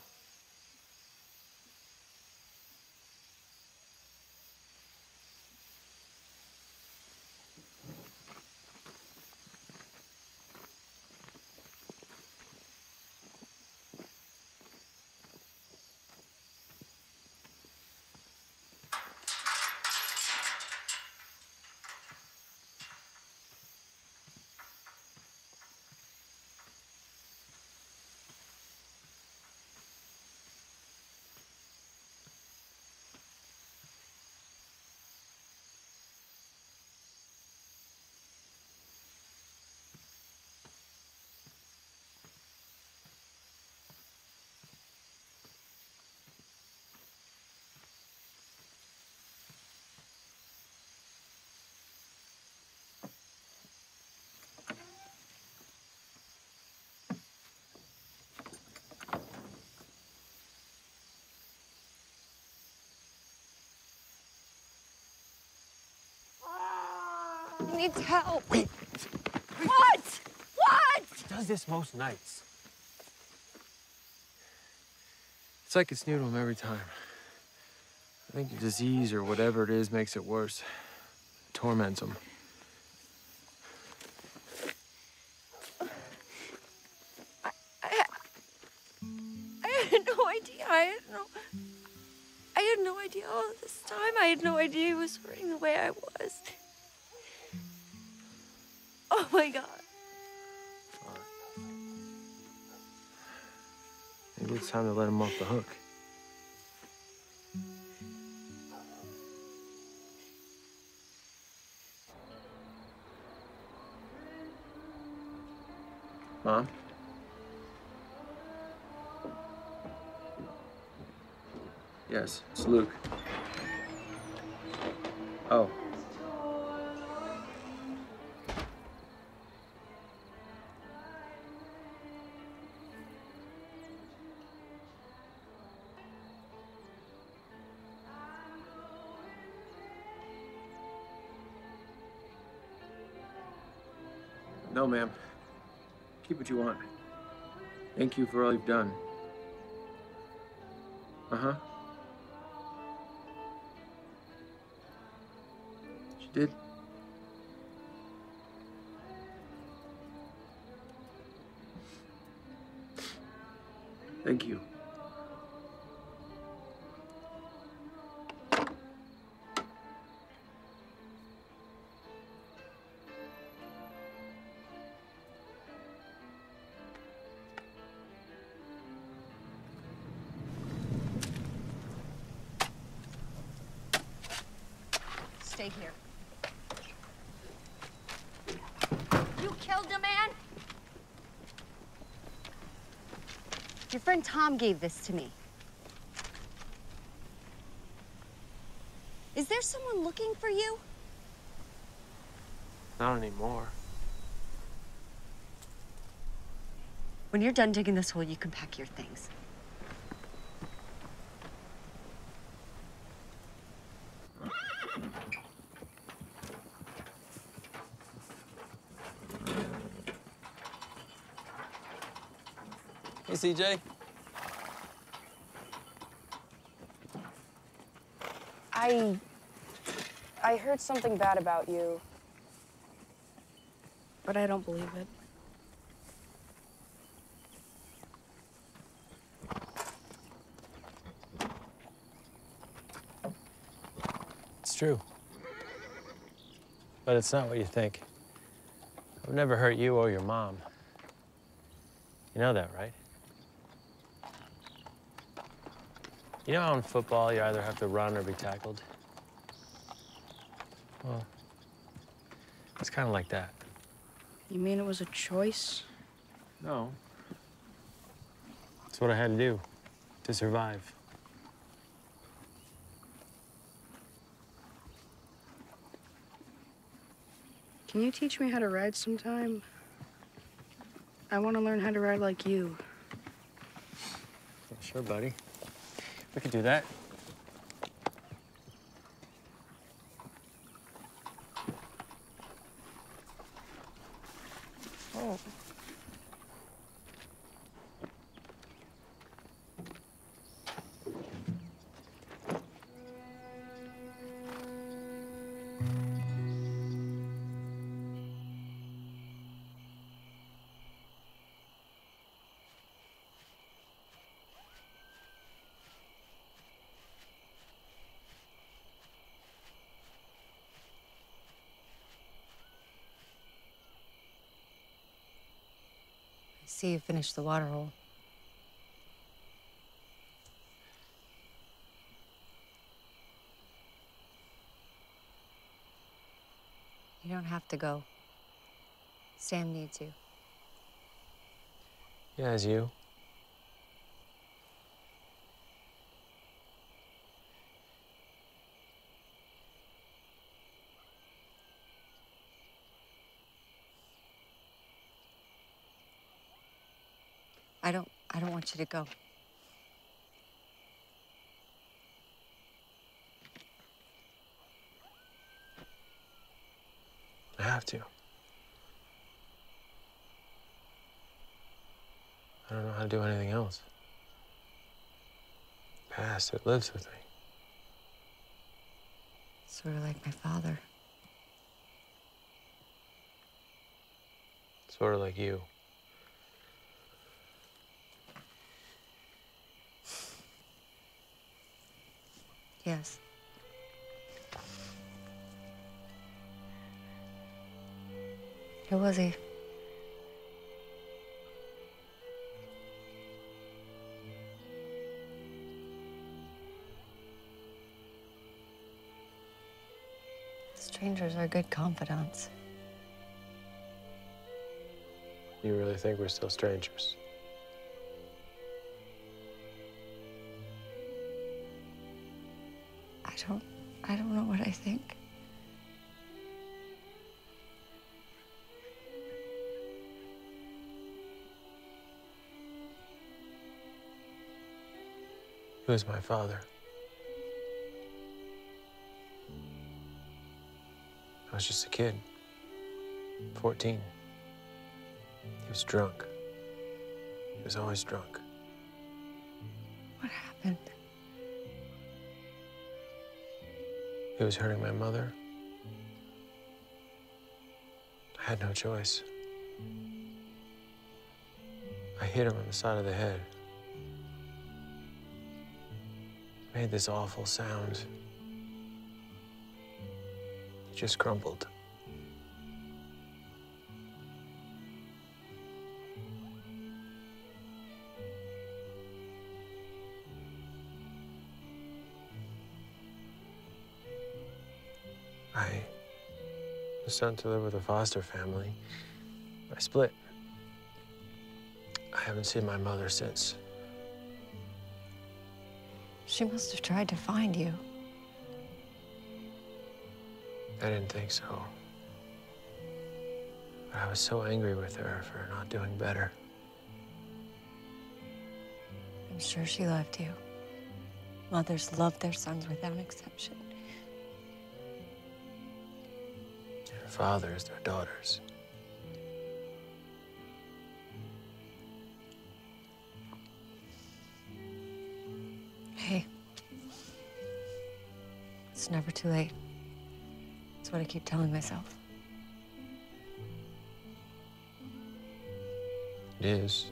He needs help. Wait. What? What? He does this most nights. It's like it's new to him every time. I think the disease or whatever it is makes it worse. It torments him. I had no idea. I had no idea all this time. I had no idea he was hurting the way I was. Oh my God. Maybe it's time to let him off the hook. Mom? Yes, it's Luke. Oh. No, ma'am. Keep what you want. Thank you for all you've done. Uh-huh. She did. Thank you. Stay here. You killed a man? Your friend Tom gave this to me. Is there someone looking for you? Not anymore. When you're done digging this hole, you can pack your things. Hey, CJ. I heard something bad about you, but I don't believe it. It's true. But it's not what you think. I would never hurt you or your mom. You know that, right? You know how in football you either have to run or be tackled? Well, it's kind of like that. You mean it was a choice? No. It's what I had to do to survive. Can you teach me how to ride sometime? I want to learn how to ride like you. Sure, buddy. We could do that. Oh. I see you finished the water hole. You don't have to go. Sam needs you. Yeah, as you. I don't want you to go. I have to. I don't know how to do anything else. Past, it lives with me. Sort of like my father. Sort of like you. Yes. Who was he? Strangers are good confidants. You really think we're still strangers? I don't know what I think. Who's my father? I was just a kid, 14. He was drunk. He was always drunk. What happened? He was hurting my mother. I had no choice. I hit him on the side of the head. Made this awful sound. He just crumpled. I was sent to live with a foster family. I split. I haven't seen my mother since. She must have tried to find you. I didn't think so. But I was so angry with her for not doing better. I'm sure she loved you. Mothers love their sons without exception. And fathers, their daughters. Hey. It's never too late. That's what I keep telling myself. It is.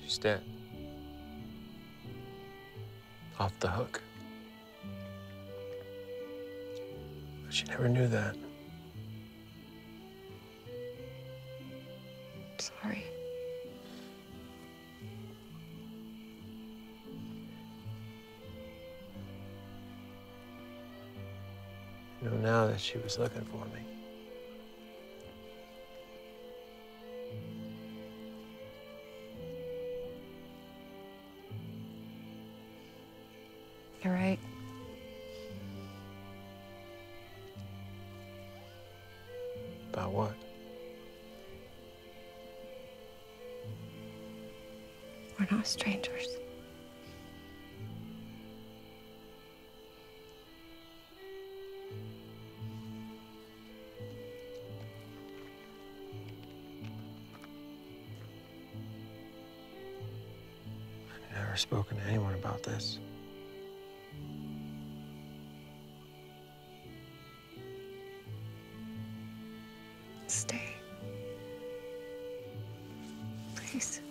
She's dead. Off the hook. But she never knew that. Sorry. I know now that she was looking for me. You're right. About what? We're not strangers. I've never spoken to anyone about this. Stay. Please.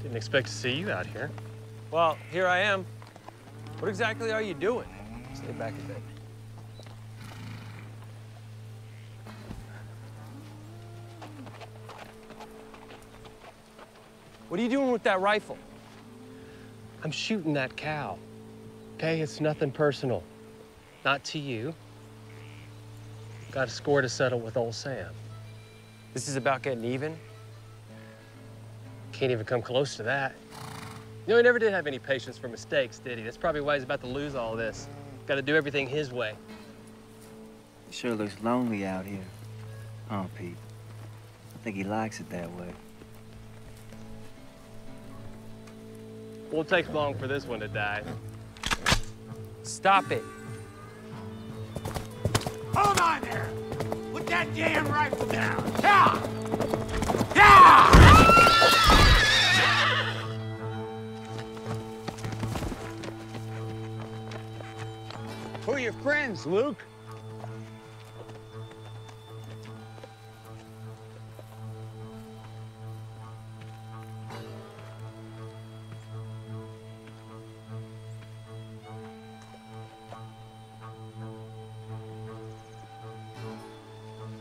Didn't expect to see you out here. Well, here I am. What exactly are you doing? Stay back a bit. What are you doing with that rifle? I'm shooting that cow. Okay, it's nothing personal. Not to you. Got a score to settle with old Sam. This is about getting even? Can't even come close to that. You know, he never did have any patience for mistakes, did he? That's probably why he's about to lose all this. Got to do everything his way. It sure looks lonely out here, huh, Pete? I think he likes it that way. Won't take long for this one to die. Stop it. Hold on there! Put that damn rifle down! Yeah! Yeah! Who are your friends, Luke?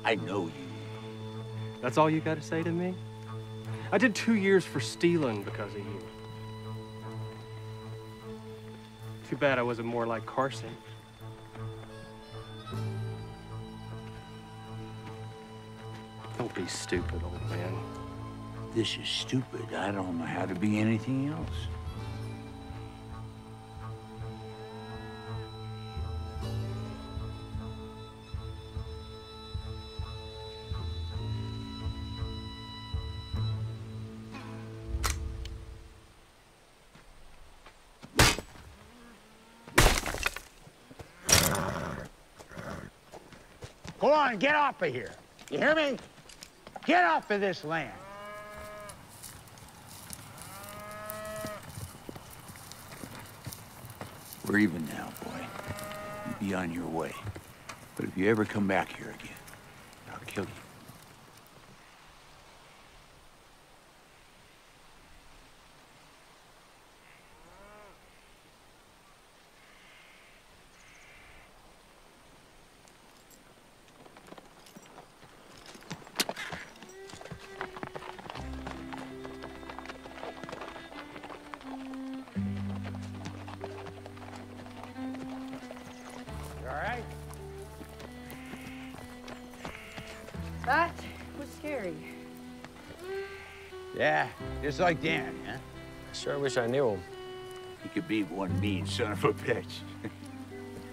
I know you. That's all you got to say to me? I did 2 years for stealing because of you. Too bad I wasn't more like Carson. Don't be stupid, old man. This is stupid. I don't know how to be anything else. Go on, get off of here. You hear me? Get off of this land. We're even now, boy. You be on your way. But if you ever come back here again, I'll kill you. Yeah, just like Dan, huh? I sure wish I knew him. He could be one mean son of a bitch.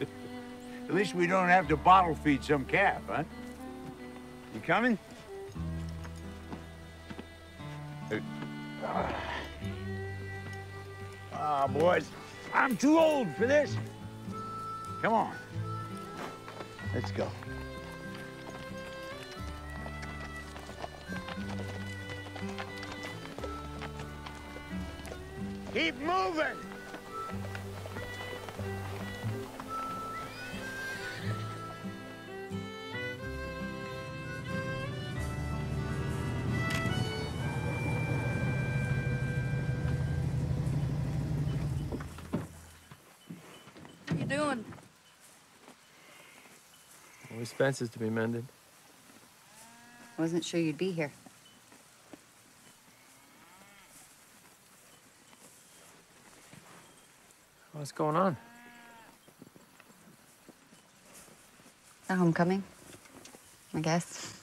At least we don't have to bottle feed some calf, huh? You coming? Ah, boys, I'm too old for this. Come on. Let's go. Keep moving! What are you doing? Always fences to be mended. I wasn't sure you'd be here. What's going on? A homecoming, I guess.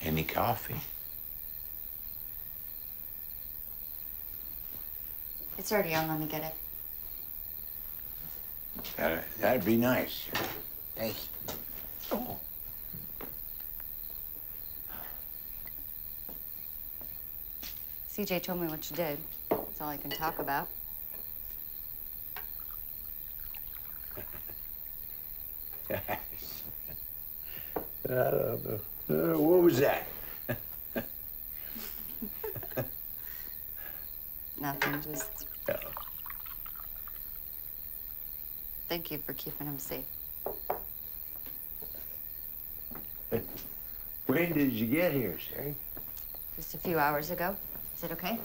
Any coffee? It's already on. Let me get it. That'd be nice. Hey. Oh. CJ told me what you did. That's all I can talk about. I don't know. What was that? Nothing, just Oh. thank you for keeping him safe. When did you get here, Sherry? Just a few hours ago. Is it okay?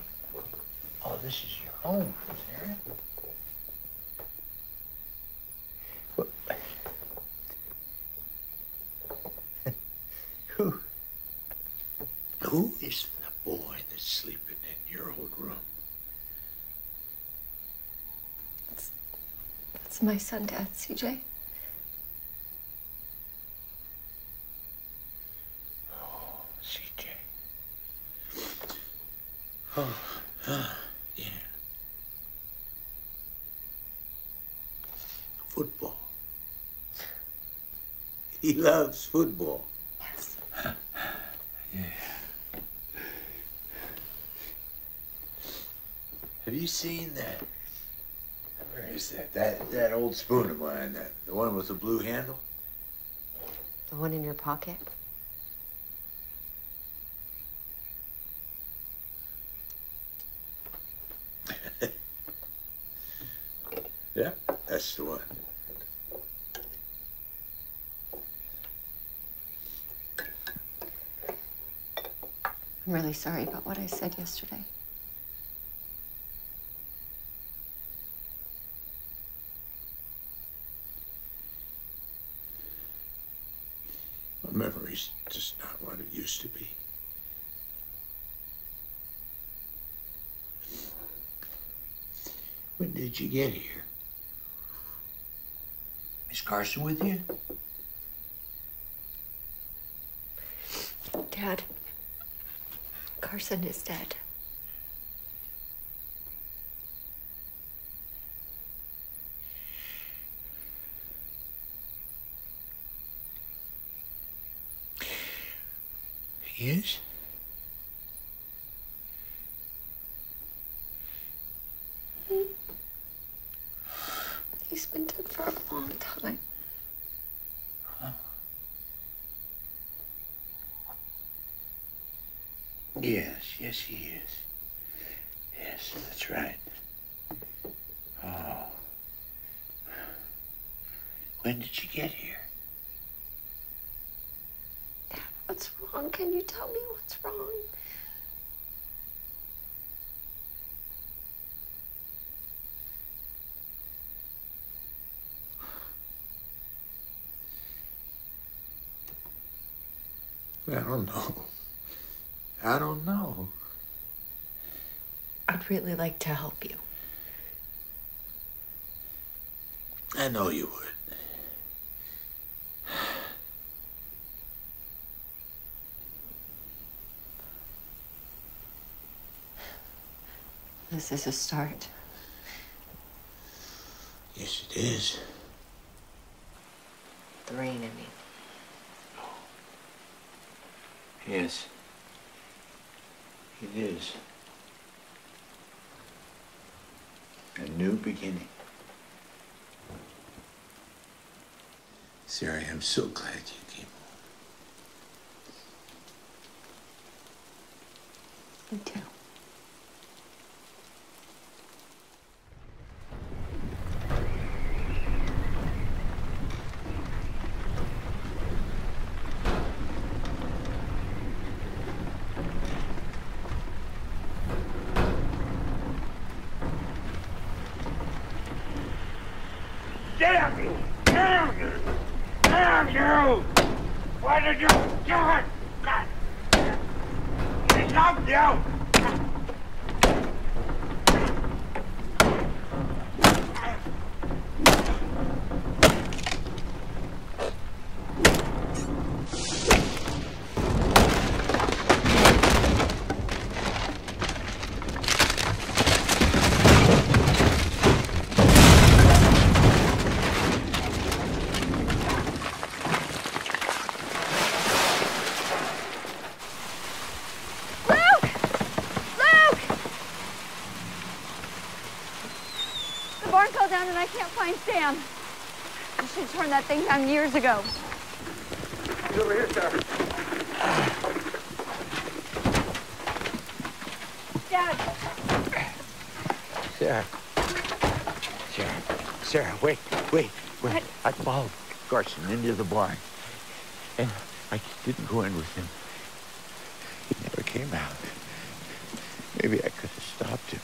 Oh, this is your home, Sarah. What? Who is the boy that's sleeping in your old room? That's my son, Dad, CJ. Oh, CJ. Oh, yeah. Football. He loves football. Yes. Yeah. Have you seen that? Where is that? That old spoon of mine, the one with the blue handle? The one in your pocket? Yeah, that's the one. I'm really sorry about what I said yesterday. My memory's just not what it used to be. When did you get here? Miss Carson with you? Dad, Carson is dead. He is? He's been dead for a long time. Huh? Yes, he is. Yes, that's right. Oh. When did you get here? Dad, what's wrong? Can you tell me what's wrong? I don't know. I don't know. I'd really like to help you. I know you would. This is a start. Yes, it is. The rain, I mean. Yes. It is. A new beginning. Sarah, I'm so glad you came home. Me too. Damn you! Damn you! Damn you! Why did you do it? God! I love you! Down and I can't find Sam. I should have turned that thing down years ago. He's over here, Sarah. Dad. Sarah, wait. What? I followed Garson into the barn, and I didn't go in with him. He never came out. Maybe I could have stopped him.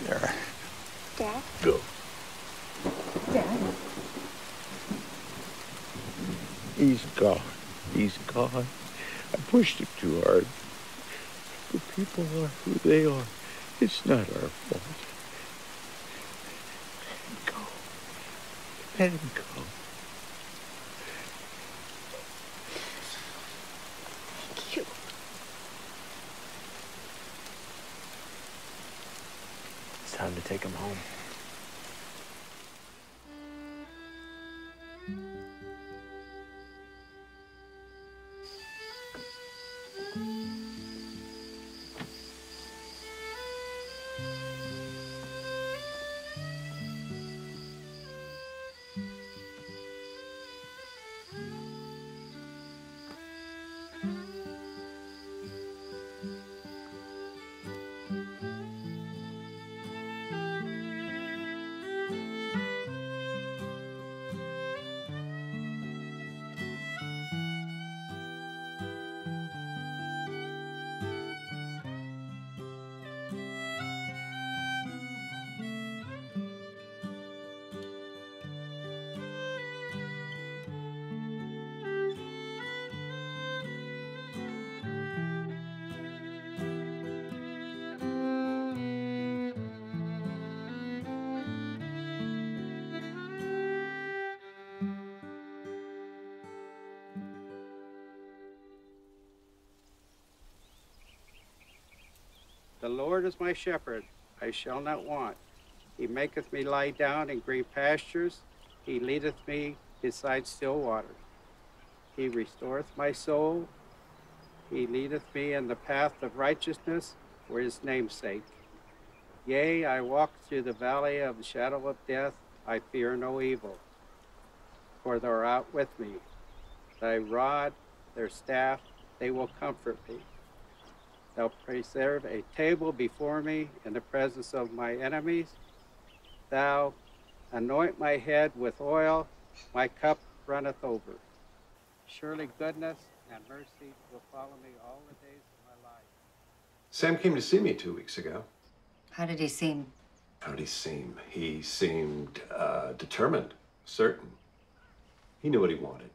Sarah. Dad? Go. Dad? He's gone. He's gone. I pushed him too hard. But people are who they are. It's not our fault. Let him go. Let him go. Thank you. It's time to take him home. The Lord is my shepherd, I shall not want. He maketh me lie down in green pastures. He leadeth me beside still waters. He restoreth my soul. He leadeth me in the path of righteousness for his name's sake. Yea, I walk through the valley of the shadow of death. I fear no evil, for thou art with me. Thy rod, their staff, they will comfort me. Thou preserve a table before me in the presence of my enemies. Thou anoint my head with oil, my cup runneth over. Surely goodness and mercy will follow me all the days of my life. Sam came to see me 2 weeks ago. How did he seem? How did he seem? He seemed determined, certain. He knew what he wanted.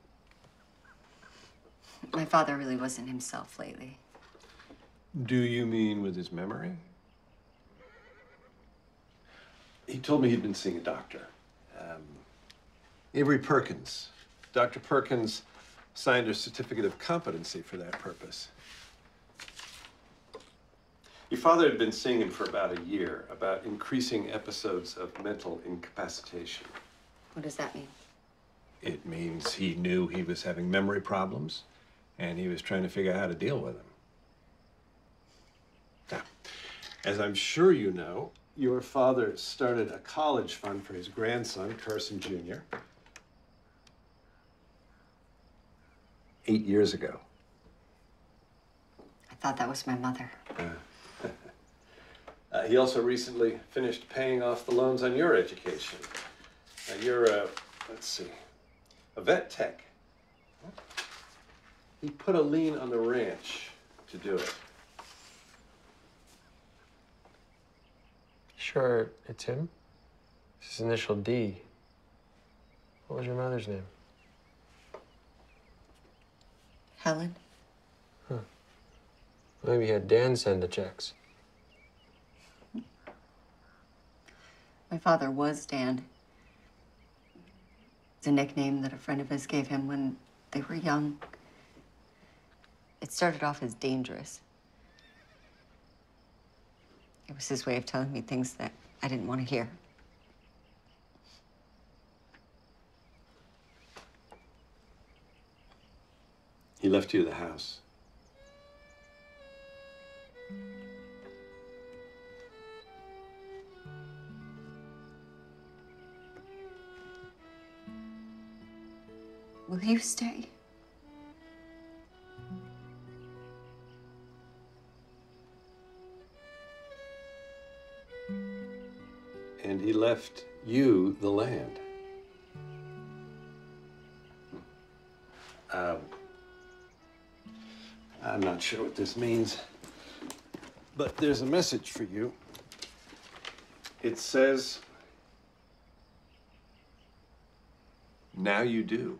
My father really wasn't himself lately. Do you mean with his memory? He told me he'd been seeing a doctor. Avery Perkins. Dr. Perkins signed a certificate of competency for that purpose. Your father had been seeing him for about a year about increasing episodes of mental incapacitation. What does that mean? It means he knew he was having memory problems, and he was trying to figure out how to deal with them. Now, as I'm sure you know, your father started a college fund for his grandson, Carson Jr., 8 years ago. I thought that was my mother. He also recently finished paying off the loans on your education. You're let's see, a vet tech. He put a lien on the ranch to do it. Sure, it's him. It's his initial D. What was your mother's name? Helen? Huh. Maybe he had Dan send the checks. My father was Dan. It's a nickname that a friend of his gave him when they were young. It started off as dangerous. It was his way of telling me things that I didn't want to hear. He left you the house. Will you stay? And he left you the land. I'm not sure what this means, but there's a message for you. It says, now you do.